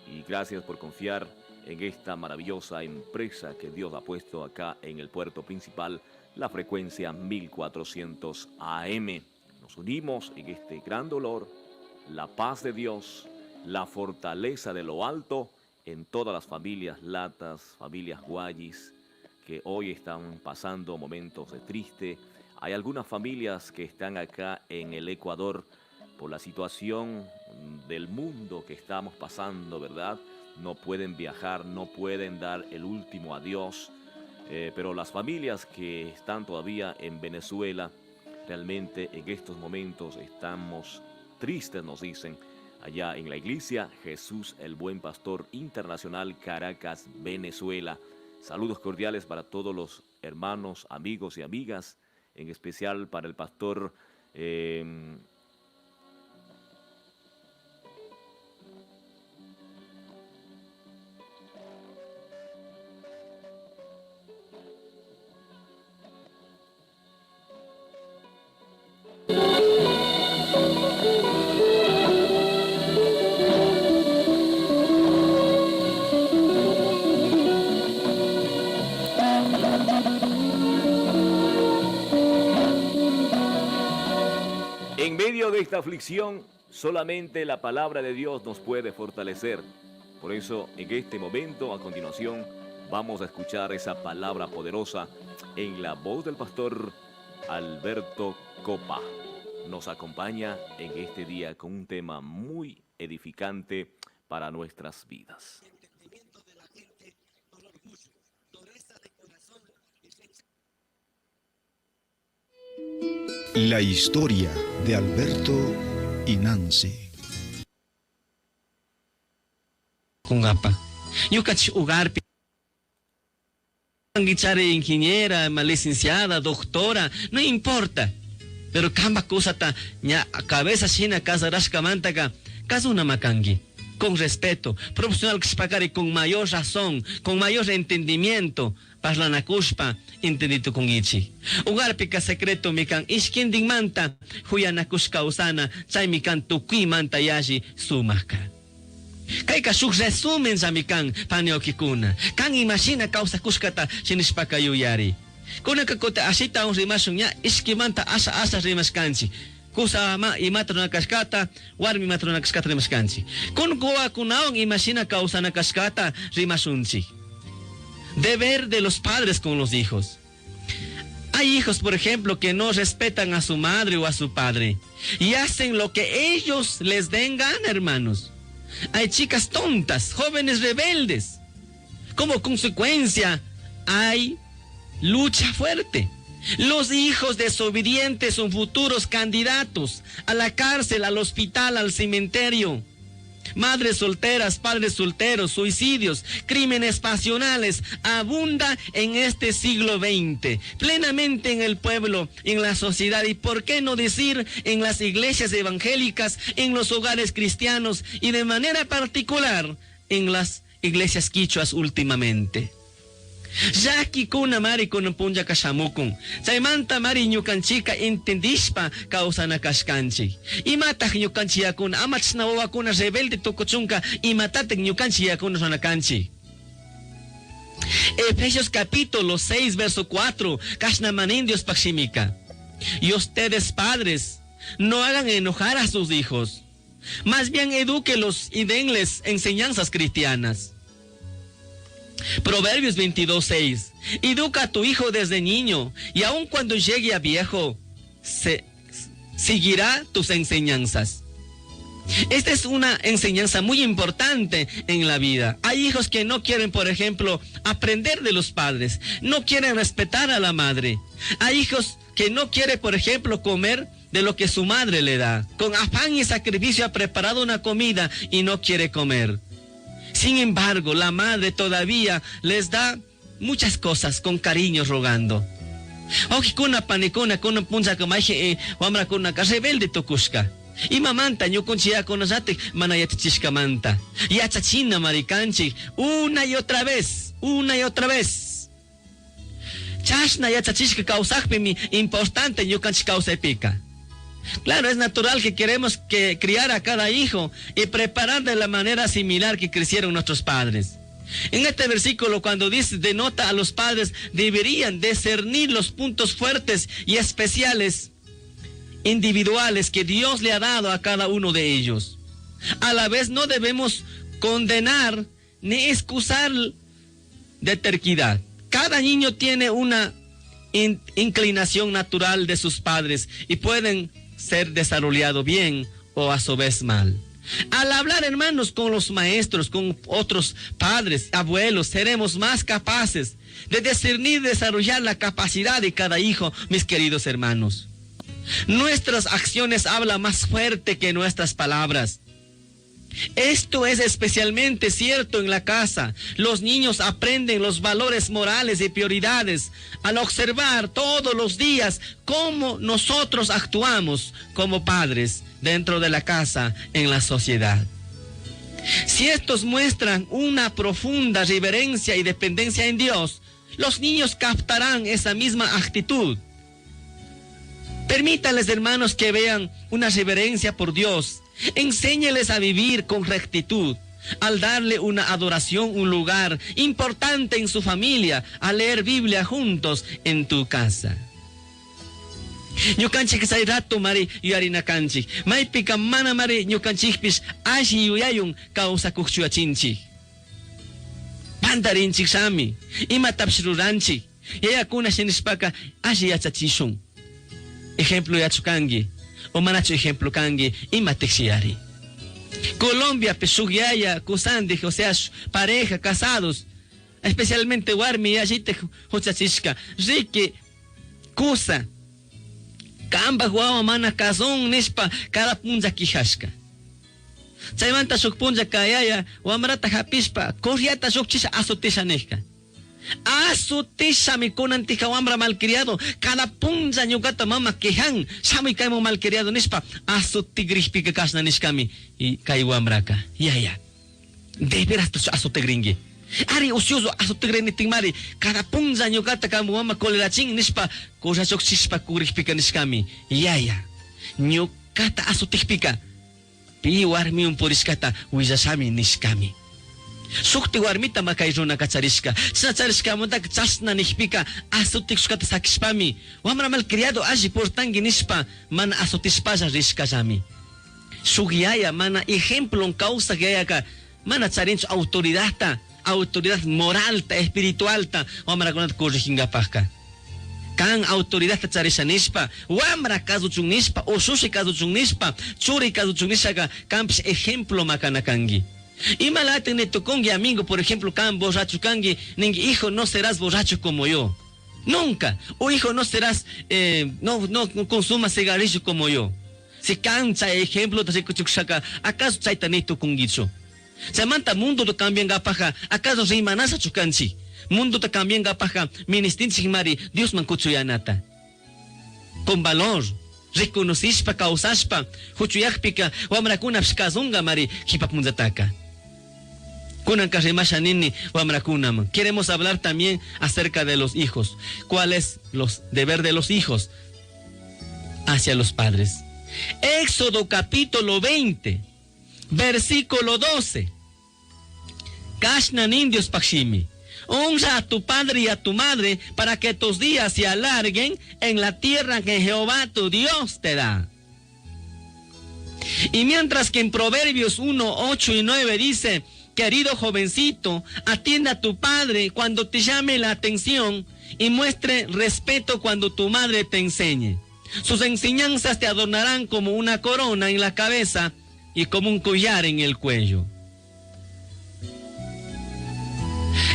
y gracias por confiar en esta maravillosa empresa que Dios ha puesto acá en el puerto principal, la frecuencia 1400 AM. Nos unimos en este gran dolor, la paz de Dios, la fortaleza de lo alto en todas las familias Latas, familias Guayis, que hoy están pasando momentos de triste. Hay algunas familias que están acá en el Ecuador por la situación del mundo que estamos pasando, ¿verdad? No pueden viajar, no pueden dar el último adiós, pero las familias que están todavía en Venezuela, realmente en estos momentos estamos tristes, nos dicen, allá en la iglesia Jesús el Buen Pastor Internacional, Caracas, Venezuela. Saludos cordiales para todos los hermanos, amigos y amigas, en especial para el pastor En medio de esta aflicción, solamente la palabra de Dios nos puede fortalecer. Por eso, en este momento, a continuación, vamos a escuchar esa palabra poderosa en la voz del pastor Alberto Copa. Nos acompaña en este día con un tema muy edificante para nuestras vidas. La historia de Alberto y Nancy. Kungapa. Yukach ugarpi. Angichare ingeniera, licenciada, doctora, no importa. Pero kamba kusata nya cabeza china casa rashkamantaka, caso una makangi. Con respeto, profesional que se con mayor razón, con mayor entendimiento, parlana kushpa, entendido con ichi. Ugar pika secreto mikan iskinding manta, huyana kushka usana, chay mikan tukui manta yaji sumaka. Kay kasuk resumen sa mikan paniokikuna, kang imagina kausa kushkata sinishpaka yuyari. Kuna kakota asita un rimasung niya, iskimanta asa rimas kanchi. Kusa ma imatro na kaskata, warmi matro na kaskata rimas kanchi. Kun kuwa kunaong imagina kausa na kaskata rimasunchi. Deber de los padres con los hijos. Hay hijos, por ejemplo, que no respetan a su madre o a su padre y hacen lo que ellos les den gana, hermanos. Hay chicas tontas, jóvenes rebeldes. Como consecuencia, hay lucha fuerte. Los hijos desobedientes son futuros candidatos a la cárcel, al hospital, al cementerio. Madres solteras, padres solteros, suicidios, crímenes pasionales, abunda en este siglo XX, plenamente en el pueblo, en la sociedad y por qué no decir en las iglesias evangélicas, en los hogares cristianos y de manera particular en las iglesias quichuas últimamente. Yaki kuna mari kuna punja kashamukun. Saimanta mari ñukanchika entendishpa kausana kashkanchi. Imatak ñukanchi yakuna amach nawawakuna rebelde tokochunka imatatek ñukanchi yakuna sonakanchi. Efesios capítulo 6 verso 4 kashnamanindios pakshimika. Y ustedes padres no hagan enojar a sus hijos, más bien edúquelos y denles enseñanzas cristianas. Proverbios 22:6. Educa a tu hijo desde niño y aun cuando llegue a viejo seguirá tus enseñanzas. Esta es una enseñanza muy importante en la vida. Hay hijos que no quieren, por ejemplo, aprender de los padres, no quieren respetar a la madre. Hay hijos que no quieren, por ejemplo, comer de lo que su madre le da. Con afán y sacrificio ha preparado una comida y no quiere comer. Sin embargo, la madre todavía les da muchas cosas con cariño rogando. Oki kuna panikuna kuna punza kamaje wamra kuna rebelde tokushka. Y mamanta ñukunchia konazate manayatichishka manta. Yachachina marikanchi una y otra vez. Chashna yachachishka kausakpi mi importante ñukanchi kausepika. Claro, es natural que queremos criar a cada hijo y preparar de la manera similar que crecieron nuestros padres. En este versículo, cuando dice denota a los padres, deberían discernir los puntos fuertes y especiales, individuales que Dios le ha dado a cada uno de ellos. A la vez no debemos condenar ni excusar de terquedad. Cada niño tiene una inclinación natural de sus padres y pueden ser desarrollado bien o a su vez mal. Al hablar, hermanos, con los maestros, con otros padres, abuelos, seremos más capaces de discernir y desarrollar la capacidad de cada hijo, mis queridos hermanos. Nuestras acciones hablan más fuerte que nuestras palabras. Esto es especialmente cierto en la casa. Los niños aprenden los valores morales y prioridades al observar todos los días cómo nosotros actuamos como padres dentro de la casa, en la sociedad. Si estos muestran una profunda reverencia y dependencia en Dios, los niños captarán esa misma actitud. Permítanles, hermanos, que vean una reverencia por Dios. Enséñeles a vivir con rectitud, al darle una adoración, un lugar importante en su familia, a leer Biblia juntos en tu casa. Ñukanchik say rato mari yuarinakanchik. Maypika mana mari ñukanchikpish ashi yuyayun kawsakuqchuachinchik. Pantarinchik shami, ima tapshruranchik. Yayakuna shinishpaka ashi yachachishun. Ejemplo yachukangi. O manacho ejemplo kangi ima texiari. Colombia, Peshugiaya, Kusandi, o sea, pareja, casados, especialmente Warmi, Yajite, Hochachishka, Riki, Kusa, Kamba, Guau, Mana, Kazón, Nispa, cada punja Kijashka. Chaimanta Shukpunja Kayaya, Wamrata Hapispa, Koriata Shukchisha, Asotisha Neshka. Asotisha mi conantica wambra malcriado, cada punza ñugata mama quejan, shami kaimo malcriado nispa, asotigrishpika kasna nishkami, y kaiwambraka, ya. De veras tu asotegringi. Ari ocioso asotegrenitimari, cada punza ñugata kamo mama colerachin nispa, kojachok chispa kugrishpika nishkami, ya. Ñugata asotigpika, piwarmi un purishkata, wijashami nishkami. Sukti warmita makayruna kacharishka. Chacharishka montak chasna nihpika asutikshkata sakishpami. Wamra malcriado aji portangi nishpa mana asutishpaya rishkallami. Sugiaya mana ejemplo en causa gayaka mana charinch autoridad moralta, espiritualta wamra kunat corrijingapajka. Kan autoridad tacharishanishpa, wamra kazuchunishpa, usushi kazuchunishpa, churi kazuchunishaka, kampish ejemplo makanakangi. Y malate netukongi amigo, por ejemplo, kan borracho kangi, ningi hijo no serás borracho como yo. Nunca. O hijo no serás, no consumas cigarrillo como yo. Si cancha ejemplo, acaso chaitanito kungicho. Se manta mundo to cambian gapaja, acaso rimanasa chukanchi. Mundo te cambian gapaja, ministinchi mari, Dios mancuchuyanata. Con valor, reconocishpa, causashpa, huchuyakpika, wamrakuna pshkazunga mari, hipapunzataka. Kunan kashimashanini, wamrakunam. Queremos hablar también acerca de los hijos. ¿Cuál es los deber de los hijos hacia los padres? Éxodo capítulo 20, versículo 12. Kashnan indios pakshimi. Honra a tu padre y a tu madre para que tus días se alarguen en la tierra que Jehová tu Dios te da. Y mientras que en Proverbios 1, 8 y 9 dice, querido jovencito, atienda a tu padre cuando te llame la atención y muestre respeto cuando tu madre te enseñe. Sus enseñanzas te adornarán como una corona en la cabeza y como un collar en el cuello.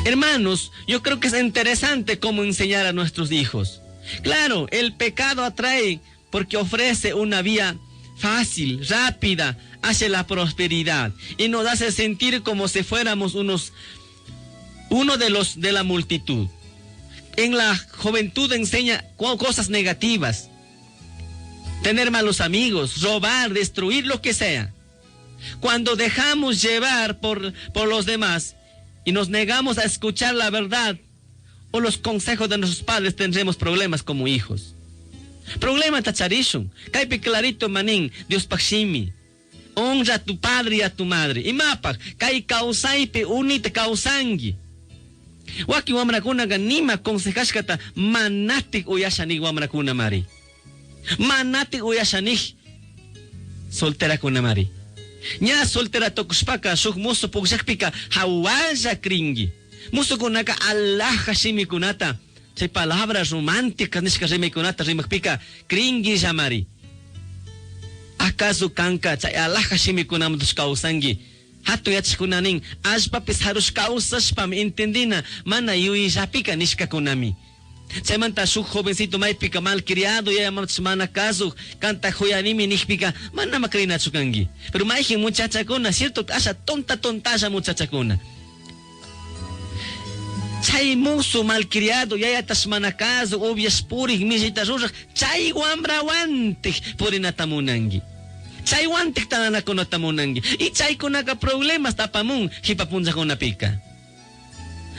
Hermanos, yo creo que es interesante cómo enseñar a nuestros hijos. Claro, el pecado atrae porque ofrece una vía fácil, rápida, hacia la prosperidad y nos hace sentir como si fuéramos uno de la multitud. En la juventud enseña cosas negativas, tener malos amigos, robar, destruir, lo que sea. Cuando dejamos llevar por los demás y nos negamos a escuchar la verdad o los consejos de nuestros padres, tendremos problemas como hijos. Problema tacharishun, kaipi clarito manin, Dios pakshimi. Honra a tu padre y a tu madre. Y mapak, kai kausaipe unite kausangi. Waki wamrakuna ganima konsejashkata manatik uyashani wamrakuna mari. Manatik uyashani soltera kuna mari. Nya soltera tokushpaka shuk muso pukshakpika hawaya kringi. Muso kunaka alaja shimikunata. Chay palabras románticas nishka shimikunata rimakpika kringi shamari. ¿Acaso kanka chay alaja shimikunamtus kausangi? Hatu yachkunanin ashpapis harus kausashpam entendina mana yui japika nishka kunami. Chaymanta shuk jovencito maypika malcriado ya mana caso canta joyanimi nishpika mana makrinachukangi. Pero mayjin muchachakuna, cierto, asha tontasha muchachakuna. Chay muso malcriado ya tasmana caso obvias purik misita rurak chay wambrawantik purinatamunangi. Chay wantik tananakunatamunangi. Y chay kunaka problemas tapamun hipapunzakunapika.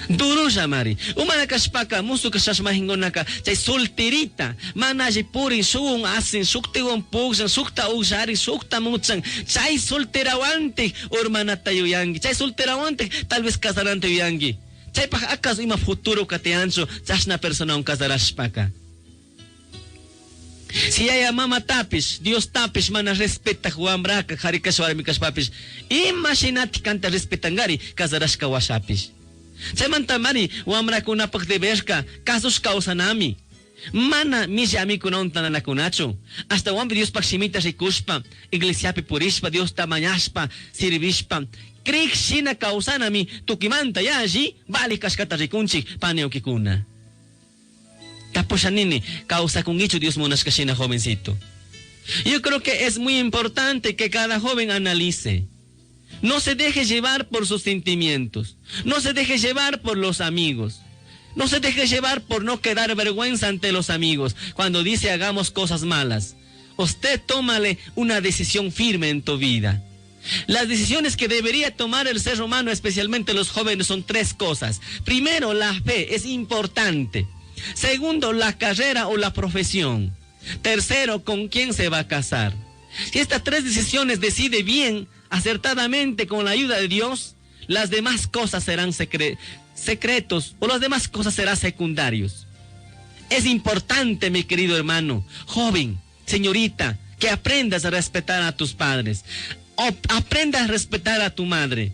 Duro mari. Umana kashpaka musu kashashmahingonaka chay solterita manaji purin suun asin suktiwan pugsan sukta usari sukta muchan chay solterawantik urmanata yuyangi chay solterawantik tal vez casarante yuyangi chay pa acaso ima futuro kateancho chashna persona un casarashpaka. Si haya mama tapis, Dios tapis mana respeta huambraka harikashwara mikashpapis imaginati kanta respetangari casarashka washapis. Chaymanta mari wamrakunapak deberka casos kausanami. Mana misi amikuna tananakunachu. Hasta wambi Dios pakshimita rikushpa, iglesiapi purishpa, Dios tamañashpa, sirvishpa. Krikshina kausanami tukimanta ya allí vali kashkata rikunchik paneokikuna. Taposhanini causa kungichu Dios monashkashina jovencito. Yo creo que es muy importante que cada joven analice. No se deje llevar por sus sentimientos. No se deje llevar por los amigos. No se deje llevar por no quedar vergüenza ante los amigos cuando dice hagamos cosas malas. Usted tómale una decisión firme en tu vida. Las decisiones que debería tomar el ser humano, especialmente los jóvenes, son tres cosas. Primero, la fe es importante. Segundo, la carrera o la profesión. Tercero, con quién se va a casar. Si estas tres decisiones decide bien, acertadamente, con la ayuda de Dios, las demás cosas serán secretos o las demás cosas serán secundarios. Es importante, mi querido hermano, joven, señorita, que aprendas a respetar a tus padres. Aprendas a respetar a tu madre.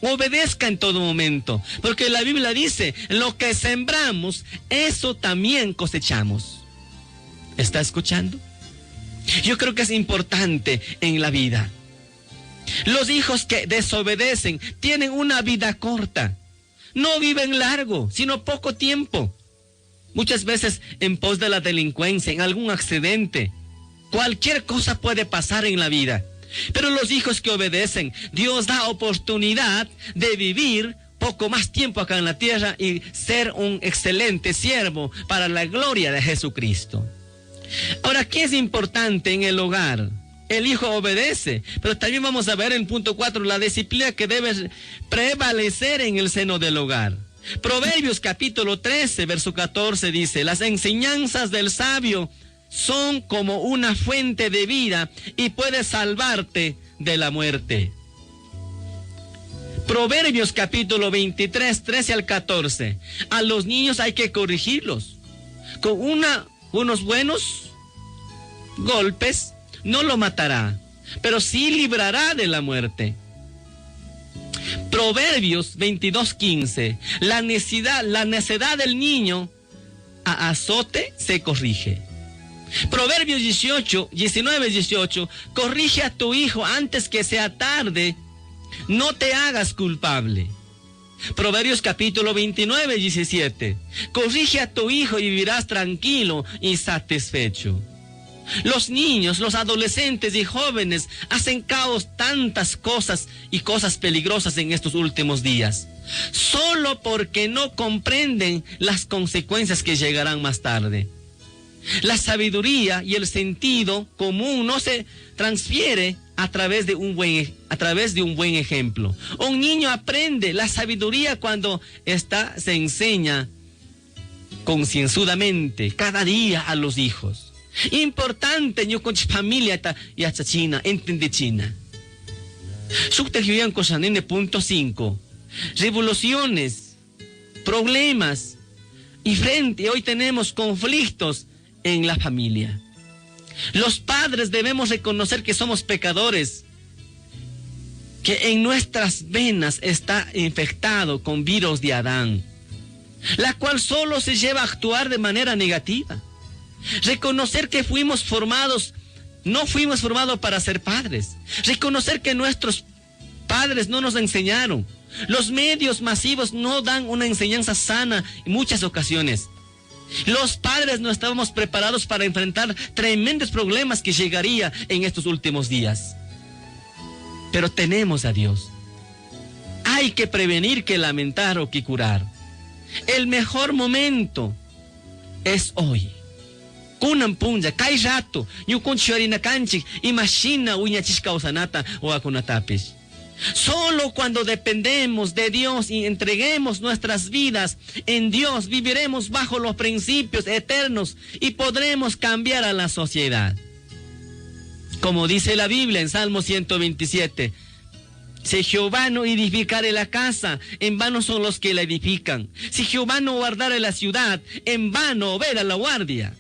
Obedezca en todo momento, porque la Biblia dice, lo que sembramos, eso también cosechamos. ¿Está escuchando? Yo creo que es importante en la vida. Los hijos que desobedecen tienen una vida corta. No viven largo, sino poco tiempo. Muchas veces en pos de la delincuencia, en algún accidente. Cualquier cosa puede pasar en la vida. Pero los hijos que obedecen, Dios da oportunidad de vivir poco más tiempo acá en la tierra y ser un excelente siervo para la gloria de Jesucristo. Ahora, ¿qué es importante en el hogar? El hijo obedece, pero también vamos a ver en punto 4 la disciplina que debe prevalecer en el seno del hogar. Proverbios capítulo 13, verso 14 dice, las enseñanzas del sabio son como una fuente de vida y puede salvarte de la muerte. Proverbios capítulo 23, 13 al 14. A los niños hay que corregirlos. Con unos buenos golpes no lo matará, pero sí librará de la muerte. Proverbios 22, 15. La necedad del niño a azote se corrige. Proverbios 19, 18. Corrige a tu hijo antes que sea tarde. No te hagas culpable. Proverbios capítulo 29, 17. Corrige a tu hijo y vivirás tranquilo y satisfecho. Los niños, los adolescentes y jóvenes hacen caos tantas cosas y cosas peligrosas en estos últimos días. Solo porque no comprenden las consecuencias que llegarán más tarde. La sabiduría y el sentido común no se transfiere a través de un buen ejemplo. Un niño aprende la sabiduría cuando se enseña concienzudamente cada día a los hijos. Importante yo con familia y hasta China, entende China. Punto 5. Revoluciones, problemas y hoy tenemos conflictos en la familia. Los padres debemos reconocer que somos pecadores, que en nuestras venas está infectado con virus de Adán, la cual solo se lleva a actuar de manera negativa. Reconocer que no fuimos formados para ser padres. Reconocer que nuestros padres no nos enseñaron. Los medios masivos no dan una enseñanza sana en muchas ocasiones. Los padres no estábamos preparados para enfrentar tremendos problemas que llegaría en estos últimos días. Pero tenemos a Dios. Hay que prevenir que lamentar o que curar. El mejor momento es hoy. Kunan punja, kai rato, yukun chorina kanchik, imagina uñachis causanata o akunatapis. Solo cuando dependemos de Dios y entreguemos nuestras vidas en Dios, viviremos bajo los principios eternos y podremos cambiar a la sociedad. Como dice la Biblia en Salmo 127, si Jehová no edificare la casa, en vano son los que la edifican. Si Jehová no guardare la ciudad, en vano vela la guardia.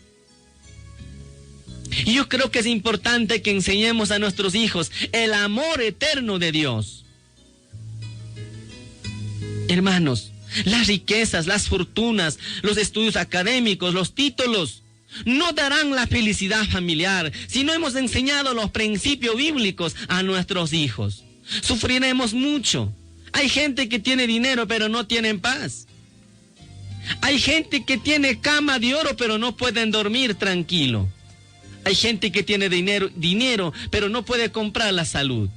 Y yo creo que es importante que enseñemos a nuestros hijos el amor eterno de Dios. Hermanos, las riquezas, las fortunas, los estudios académicos, los títulos, no darán la felicidad familiar si no hemos enseñado los principios bíblicos a nuestros hijos. Sufriremos mucho. Hay gente que tiene dinero pero no tienen paz. Hay gente que tiene cama de oro pero no pueden dormir tranquilo. Hay gente que tiene dinero, pero no puede comprar la salud.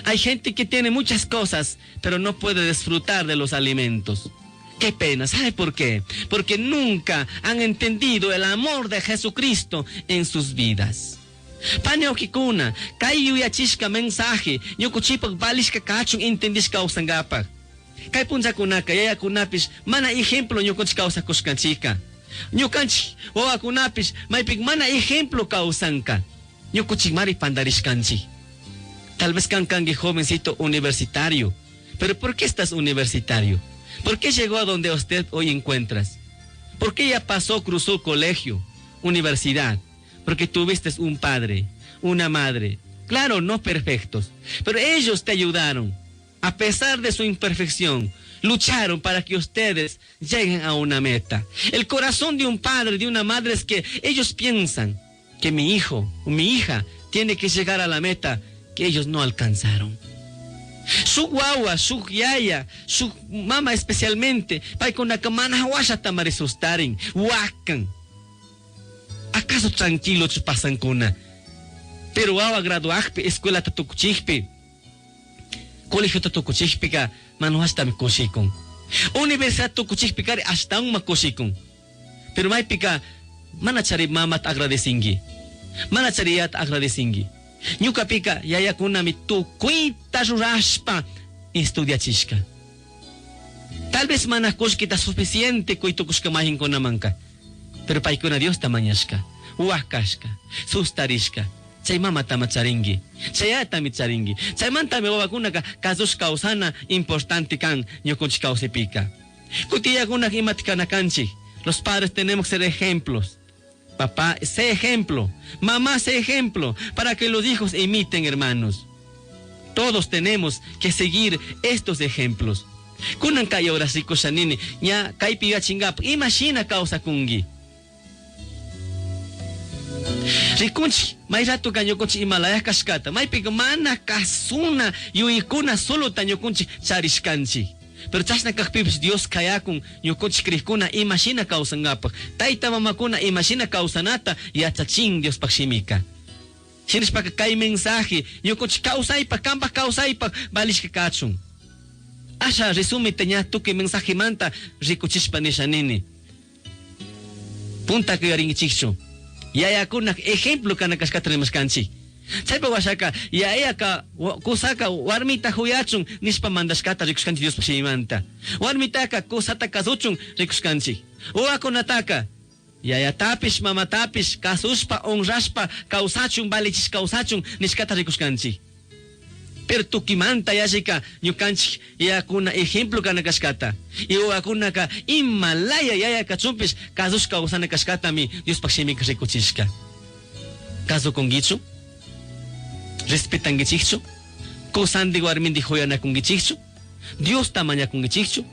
Hay gente que tiene muchas cosas, pero no puede disfrutar de los alimentos. Qué pena, ¿sabe por qué? Porque nunca han entendido el amor de Jesucristo en sus vidas. Paneokikuna, kayu yachishka mensaje, yokuchipak balishka kachung entendishka usangapak. Kay punja kunaka, yaya kunapis, mana ejemplo yokuchika usakushkanchika. Ñukanchik wawakunapis maypik mana ejemplo kawsanka. Ñukuchik mari pandarishkanchik. Tal vez kankangi jovencito universitario. Pero ¿por qué estás universitario? ¿Por qué llegó a donde usted hoy encuentras? ¿Por qué ya cruzó colegio, universidad? Porque tuviste un padre, una madre. Claro, no perfectos, pero ellos te ayudaron. a pesar de su imperfección, lucharon para que ustedes lleguen a una meta. El corazón de un padre, de una madre, es que ellos piensan que mi hijo o mi hija tiene que llegar a la meta que ellos no alcanzaron. Su guagua, su yaya, su mamá especialmente, para con la camana huasha tamarisustaren, huacan. ¿Acaso tranquilos pasan cuna? Pero guagua graduajpe, escuela tatucuchijpe, colegio tatucuchijpica, manuhasta mi cochicon. Universidad tatucuchijpica hasta un macochicon. Pero mai pica, manachari mamat agradecingi. Manachariat agradecingi. Ñuka pika yaya kunami tukuita rurashpa estudiachishka. Tal vez manakushkita suficiente kuitukushka mahin kunamanka. Pero paikuna Dios tamañashka, huakashka, sustarishka. Chay mama tamacharingi, chayata micharingi. Chay manta me wabakunaka kazushka usana importante kan ñukunchika usipika. Kutiya kunak imatikana kanchi. Los padres tenemos que ser ejemplos. Papá, sé ejemplo. Mamá, sé ejemplo. Para que los hijos imiten, hermanos. Todos tenemos que seguir estos ejemplos. Kunan kaya ahora sí koshanini. Nya kai piga chingap. Imagina causa kungi. Rikunchi, may rato kanyo kunchi Himalaya kashkata. May piga mana kasuna yuikuna solo tanyo kunchi charishkanchi. Pero chasna kakpipis Dios kaya kung yukoch krikuna imagina kausangapa. Taita mamakuna imagina kausanata yachaching Dios pakshimika. Sinis pa kay mensaje yukoch kausay pa kamba kausay pa balish kakachung. Asha resume tanya tuki mensaje manta rikuchish pa ni shanini. Punta que ring chicho. Yaya kunak ejemplo kana kaskatra maskanchi. Chaypa washaka yaya ka kusaka warmita huyachun nispa mandashkata rikuskanchi Dios pashimanta. Warmitaka kusata kasuchun rikuskanchi. Uakunataka yaya tapish mama tapish kasushpa onrashpa kausachun balichis kausachun niskata rikuskanchi. Pero tukimanta yashika ñukanchik yakuna ejemplo kana kashkata. Y uakunaka Himalaya yaya kachumpish kasushka usana kashkata mi Dios pashimika rikuchishka. Kaso kongichu respetan gichichu, cosan de guarmin de joyana con gichichu, Dios tamaña con gichichu,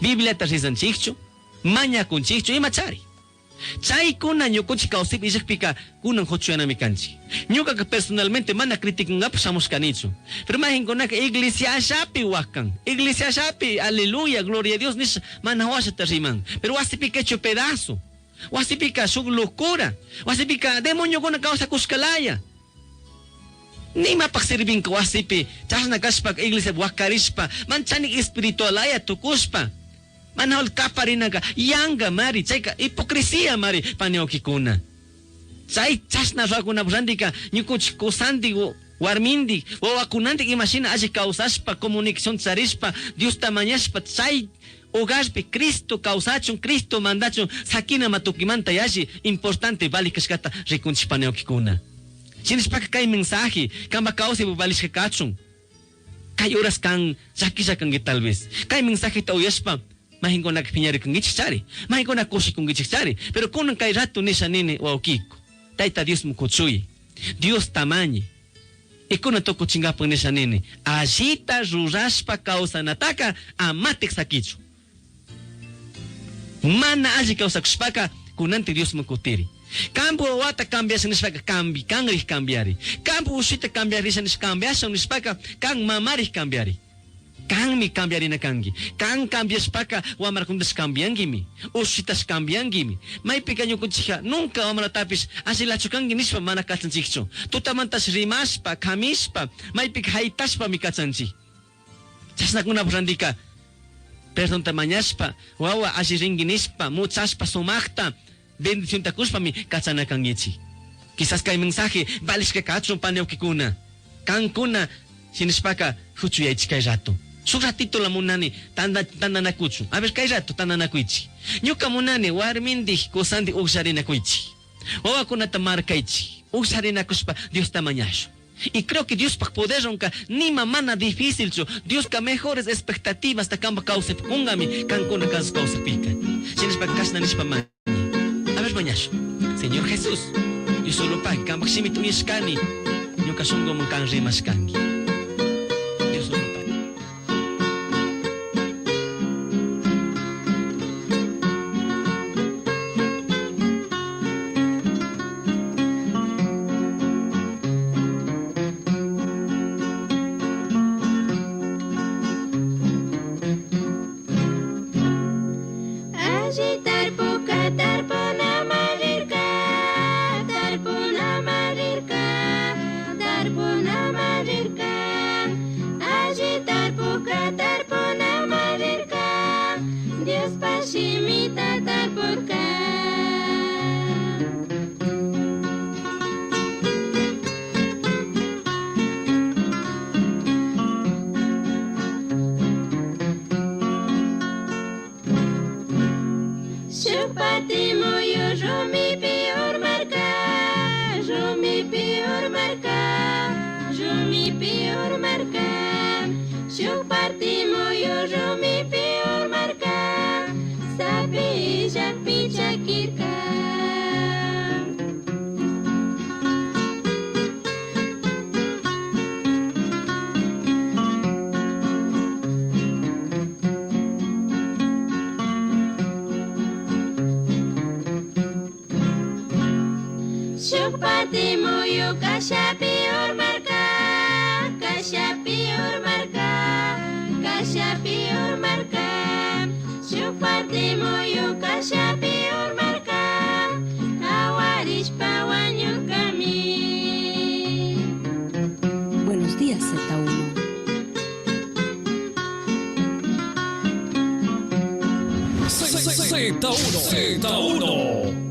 Biblia tarizan chichu, maña con chichu y machari. Chay kuna ñukuchi kausip ishikpika kunan hochuyana mi kanchi. Ñuka que personalmente mana critican apsamos canichu. Pero imagín con que iglesia shapi wakan, iglesia shapi, aleluya, gloria a Dios, nish mana washa tariman. Pero wasipika hecho pedazo, wasipika su locura, wasipika demonio con causa kuskalaya. Ni mapagsirbing ko wasipi, chas nakaspak iglesia wakarispa, manchanik espiritualaya tukuspa. Manahol kaparinaga, yanga mari, chayka hipocresía mari, paneokikuna. Chay chas na rakuna brandika, nyukuch kusandi warmindi, wakunandi imagina aji causaspa, comunicación charispa, Dios tamañaspa, chay hogarpe Cristo causachun, Cristo mandachun, sakina matukimanta yashi, importante vali kashkata, rikunchi paneokikuna. Sinis pa kay mensaje, kang makao si babalis ka kachong. Kay oras kang saki kang gitalbis. Kay mensaje ta uyas pa, mahin ko nagpinyari kang gichichari. Mahin ko nakusi kang gichichari. Pero kung nang kay rato ni sa nini o kiko, taita Dios mo kutsuy. Dios tamañi. Iko na to kutsingapang ni sa nini. Ajita ruraspa kausa nataka amatik sa kicho. Mana aji kausa kuspaka kunante Dios mo kutiri. Campo wata cambiar sa nispaka kang rih cambiari. Campo usita cambiari sa nispaka sa nispaka kang mamari cambiari. Kang mi cambiari na kangi. Kang cambias paka wa marakundas cambiangi mi. Usitas cambiangi mi. May pikanyo kutsika nunca wa maratapis asila chukangi nispa mana katsanchikcho. Tutamantas rimaspa kamispa may pikhaitaspa mi katsanchi. Chasna kuna brandika. Perdon tamañaspa wawa asiringi nispa muchaspa sumakta. Bendición takuspa mi kachana kangichi. Quizás kay mensaje balis ka kachon paneo kikuna. Kang kuna sinispaka huchuyaichi kay rato. Su ratito la munani tanda nakuchu. A ver kay rato tanda nakuichi. Nyuka munani warmindi kusandi ugsari nakuichi. Wawa kuna tamar kaichi. Ugsari nakuspa Dios tamañasho. Y creo que Dios pa poder ronca ni mamana difícil cho. Dios ka mejores expectativas ta kamba cause kungami kan kuna cause pika. Sinispaka kasna nispa man. Mañash. Señor Jesús, yo solo pa kambak simit uyeskani, yo kasungo mong kang rimaskangi. Yo solo pa. Buenos días, Z1. Z1.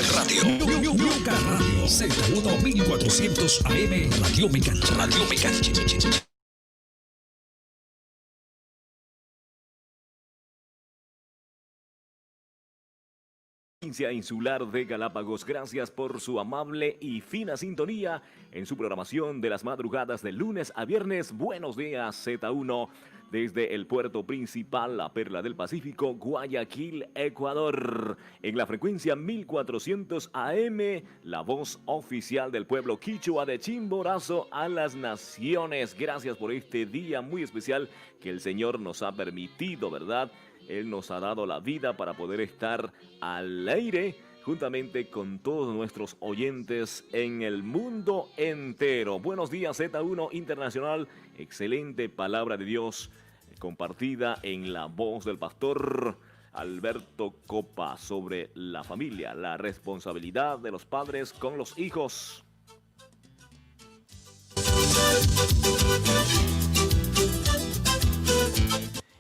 Radio. Yuca Radio. Z1 1400 AM. Radio Mecanche. Radio Mecanche. Provincia Insular de Galápagos, gracias por su amable y fina sintonía en su programación de las madrugadas de lunes a viernes. Buenos días, Z1, desde el puerto principal, la Perla del Pacífico, Guayaquil, Ecuador. En la frecuencia 1400 AM, la voz oficial del pueblo quichua de Chimborazo a las naciones. Gracias por este día muy especial que el Señor nos ha permitido, ¿verdad? Él nos ha dado la vida para poder estar al aire juntamente con todos nuestros oyentes en el mundo entero. Buenos días, Z1 Internacional. Excelente palabra de Dios compartida en la voz del pastor Alberto Copa sobre la familia, la responsabilidad de los padres con los hijos.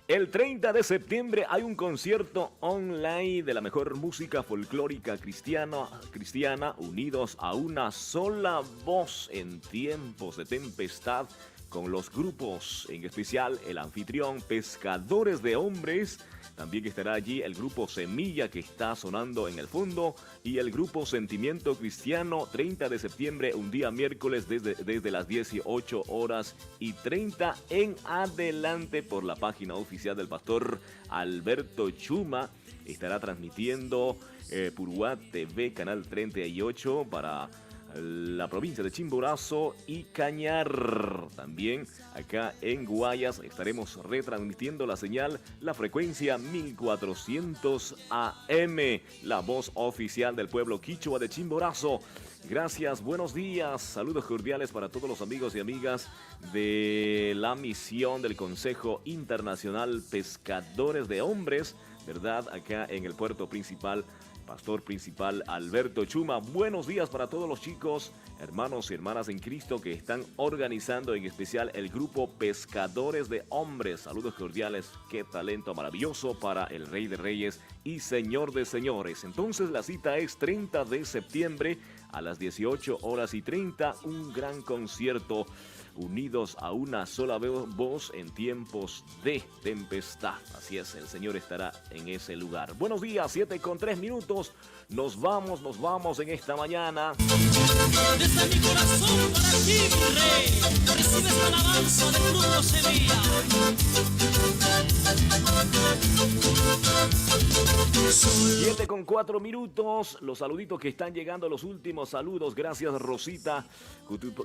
El 30 de septiembre hay un concierto online de la mejor música folclórica cristiana, unidos a una sola voz en tiempos de tempestad, con los grupos, en especial el anfitrión Pescadores de Hombres. También estará allí el grupo Semilla, que está sonando en el fondo, y el grupo Sentimiento Cristiano. 30 de septiembre, un día miércoles, desde las 18:30 en adelante, por la página oficial del pastor Alberto Chuma. Estará transmitiendo Puruá TV, canal 38, para la provincia de Chimborazo y Cañar. También acá en Guayas estaremos retransmitiendo la señal, la frecuencia 1400 AM, la voz oficial del pueblo quichua de Chimborazo. Gracias, buenos días, saludos cordiales para todos los amigos y amigas de la misión del Consejo Internacional Pescadores de Hombres, ¿verdad? Acá en el puerto principal, pastor principal Alberto Chuma. Buenos días para todos los chicos, hermanos y hermanas en Cristo que están organizando, en especial el grupo Pescadores de Hombres. Saludos cordiales, qué talento maravilloso para el Rey de Reyes y Señor de Señores. Entonces la cita es 30 de septiembre a las 18:30, un gran concierto, unidos a una sola voz en tiempos de tempestad. Así es, el Señor estará en ese lugar. Buenos días, 7:03. Nos vamos en esta mañana. Desde mi corazón para ti, mi rey, recibes la alabanza del grupo Semilla. 7:04. Los saluditos que están llegando, los últimos saludos. Gracias, Rosita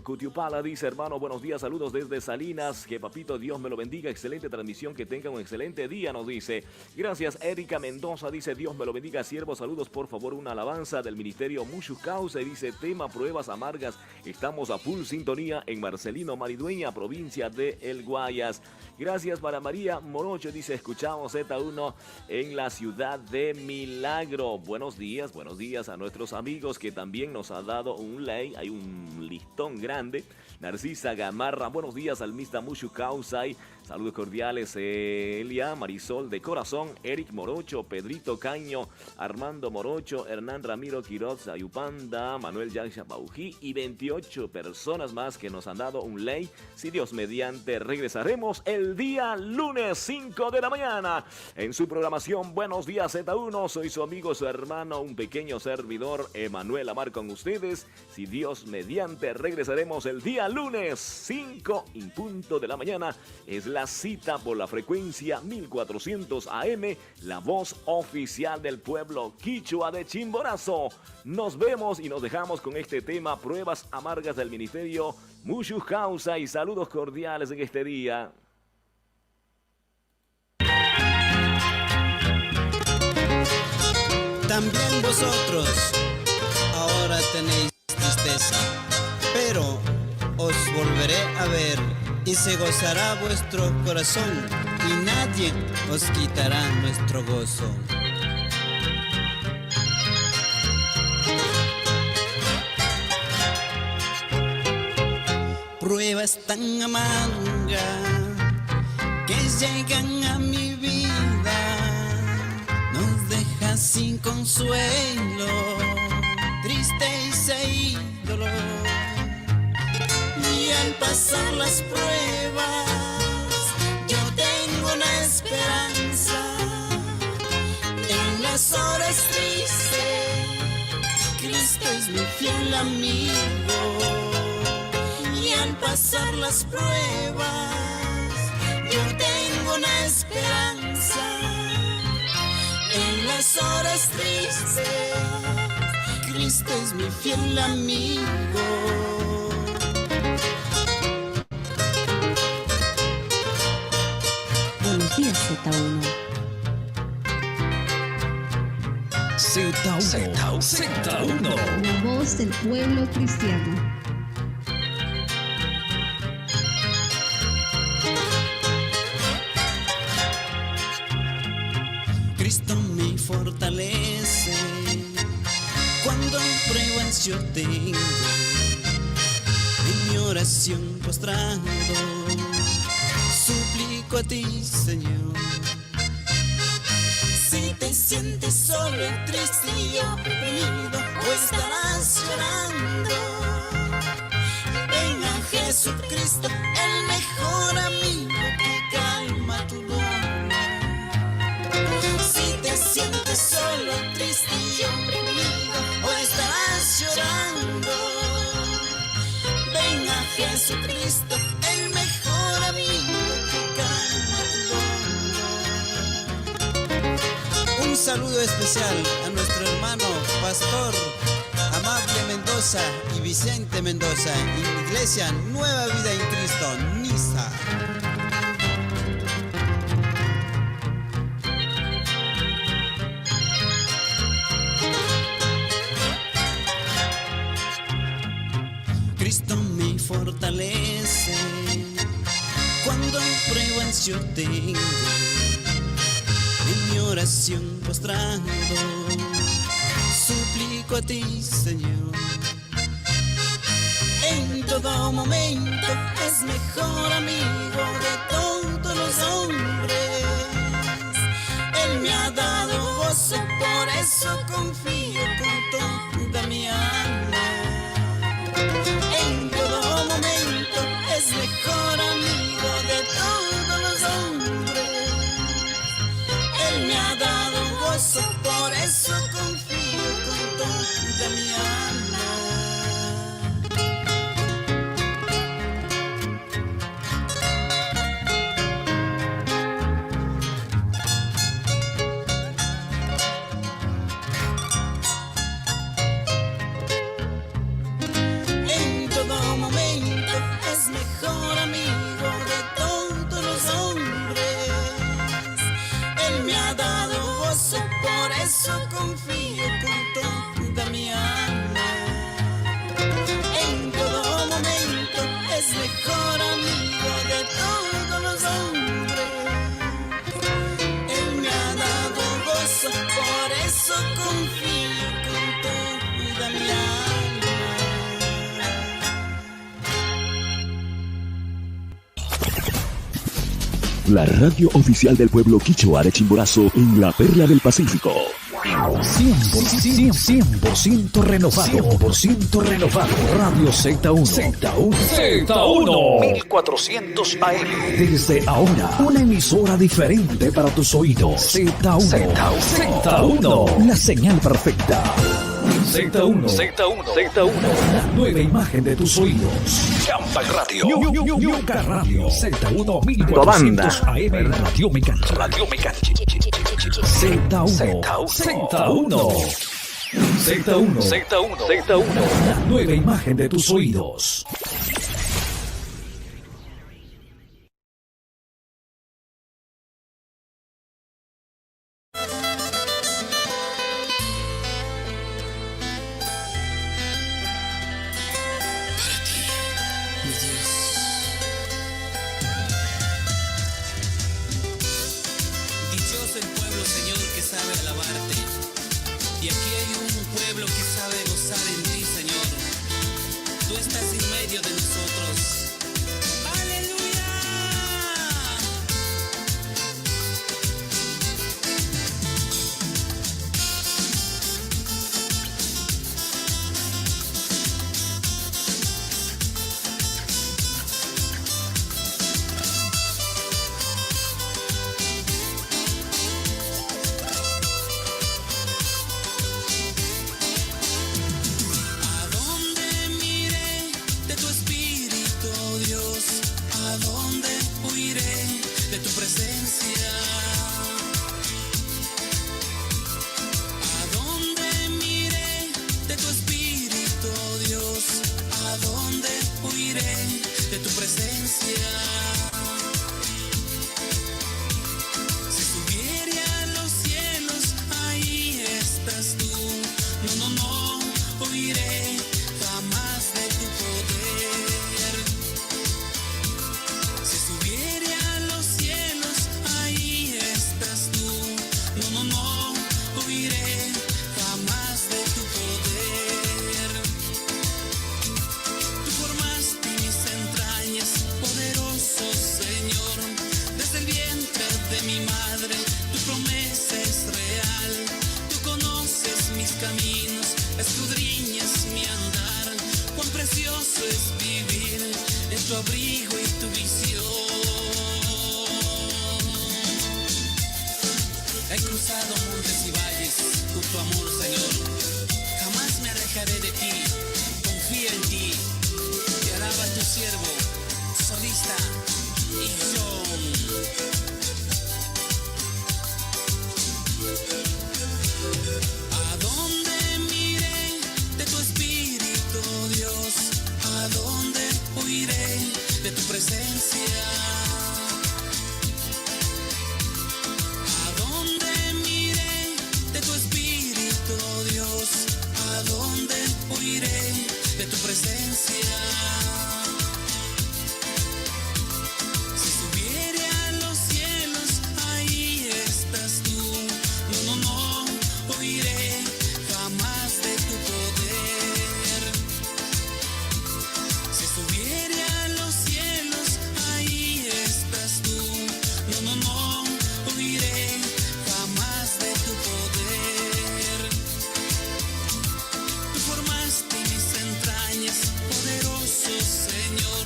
Cutiupala dice: hermano, buenos buenos días, saludos desde Salinas, que papito Dios me lo bendiga, excelente transmisión, que tenga un excelente día, nos dice. Gracias, Erika Mendoza, dice Dios me lo bendiga, siervo, saludos, por favor, una alabanza del ministerio Mushu Causa, y dice tema pruebas amargas, estamos a full sintonía en Marcelino Maridueña, provincia de El Guayas. Gracias para María Morocho, dice escuchamos Z1 en la ciudad de Milagro. Buenos días a nuestros amigos que también nos ha dado un like, hay un listón grande. Narcisa Gamarra, buenos días al Mista Mushu Kausai, saludos cordiales, Elia Marisol de Corazón, Eric Morocho, Pedrito Caño, Armando Morocho, Hernán Ramiro Quiroz, Ayupanda, Manuel Yansha Baují y 28 personas más que nos han dado un like. Si Dios mediante, regresaremos el día lunes 5 de la mañana en su programación Buenos Días Z1. Soy su amigo, su hermano, un pequeño servidor, Emanuel Amar con ustedes. Si Dios mediante, regresaremos el día lunes 5 en punto de la mañana. Es la cita por la frecuencia 1400 AM, la voz oficial del pueblo quichua de Chimborazo. Nos vemos y nos dejamos con este tema, pruebas amargas del ministerio Mushu Causa, y saludos cordiales en este día. También vosotros ahora tenéis tristeza, pero os volveré a ver y se gozará vuestro corazón y nadie os quitará nuestro gozo. Pruebas tan amargas que llegan a mi vida, nos dejan sin consuelo, tristes e ídolos. Y al pasar las pruebas, yo tengo una esperanza. En las horas tristes, Cristo es mi fiel amigo. Y al pasar las pruebas, yo tengo una esperanza. En las horas tristes, Cristo es mi fiel amigo. Buenos días, Z1. Z1. La voz del pueblo cristiano. Cristo me fortalece cuando pruebas yo tengo. En mi oración postrado suplico a ti, Señor. Si te sientes solo y triste y oprimido, o estarás llorando, ven a Jesucristo, el mejor amigo que calma tu dolor. Si te sientes solo, triste y oprimido, o estarás llorando, ven a Jesucristo, el mejor amigo que calma tu dolor. Un saludo especial a nuestro hermano pastor Amable Mendoza y Vicente Mendoza, Iglesia Nueva Vida en Cristo, Niza. Cristo me fortalece cuando pruebas yo tengo. En mi oración postrado suplico a ti, Señor. En todo momento es mejor amigo de todos los hombres. Él me ha dado gozo, por eso confío con toda mi alma. En todo momento es mejor amigo de todos los hombres. Él me ha dado gozo, por eso confío con toda mi alma. En todo momento es mejor eso confío con toda mi alma. En todo momento es mejor amigo de todos los hombres. Él me ha dado gozo, por eso confío con toda mi alma. La radio oficial del pueblo quichua de Chimborazo en la Perla del Pacífico. 100% renovado. 100% renovado. Radio Z1. Z1. 1400 AM. Desde ahora, una emisora diferente para tus oídos. Z1. Z1. La señal perfecta. Z1. La nueva imagen de tus oídos. Champa Radio. Ñuca Radio. Z1 1400 AM. Radio Mecanchi. Z1. La nueva imagen de tus oídos. Dichoso el pueblo, Señor, que sabe alabarte. Y aquí hay un pueblo que sabe gozar en ti, Señor. Tú estás en medio de nosotros. ¡Aleluya! ¿A dónde miré de tu espíritu, oh Dios? ¿A dónde huiré de tu presencia? ¿A dónde miré de tu espíritu, oh Dios? ¿A dónde huiré de tu presencia? Si subiere a los cielos, ahí estás tú. No, huiré jamás de tu poder. Si subiere a los cielos, ahí estás tú. No, huiré jamás de tu poder. Tú formaste mis entrañas, poderoso Señor. Desde el vientre de mi madre, tu promesa es real. Tú conoces mis caminos, escudriñas mi andar. Cuán precioso es vivir en tu abrigo y tu visión. He cruzado montes y valles por tu amor, Señor. Jamás me alejaré de ti, confío en ti. Te alaba tu siervo, solista y John. ¿A dónde miré de tu espíritu, oh Dios? ¿A dónde huiré de tu presencia? ¿A dónde miré de tu espíritu, oh Dios? ¿A dónde huiré de tu presencia? Si subiere a los cielos, ahí estás tú. No, huiré jamás de tu poder. Si subiere a los cielos, ahí estás tú. No, huiré jamás de tu poder. Tú formaste mis entrañas, poderoso Señor.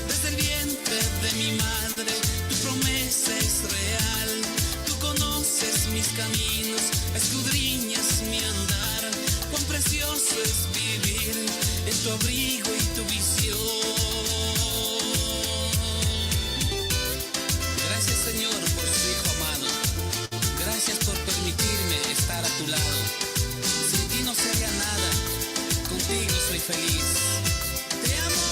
Desde el vientre de mi madre, tu promesa es real. Tú conoces mis caminos, escudriñas mi andar. Cuán precioso es vivir en tu abrigo y tu visión. Gracias, Señor, por su Hijo amado. Gracias por permitirme estar a tu lado. Sin ti no sería nada, contigo soy feliz. ¡Te amo!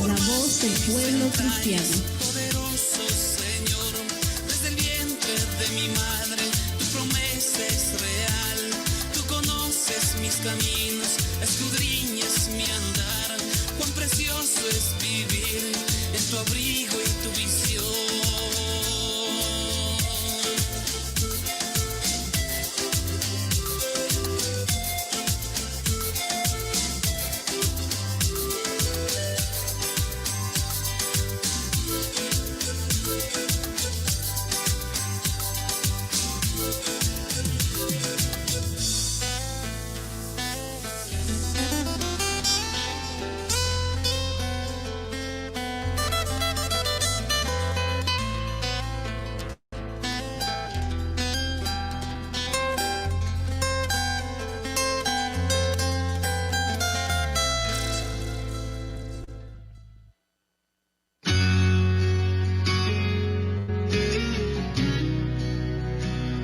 la voz del pueblo cristiano. Poderoso Señor, desde el vientre de mi madre, tu promesa es real. Tú conoces mis caminos, escudriñas mi andar. Cuán precioso es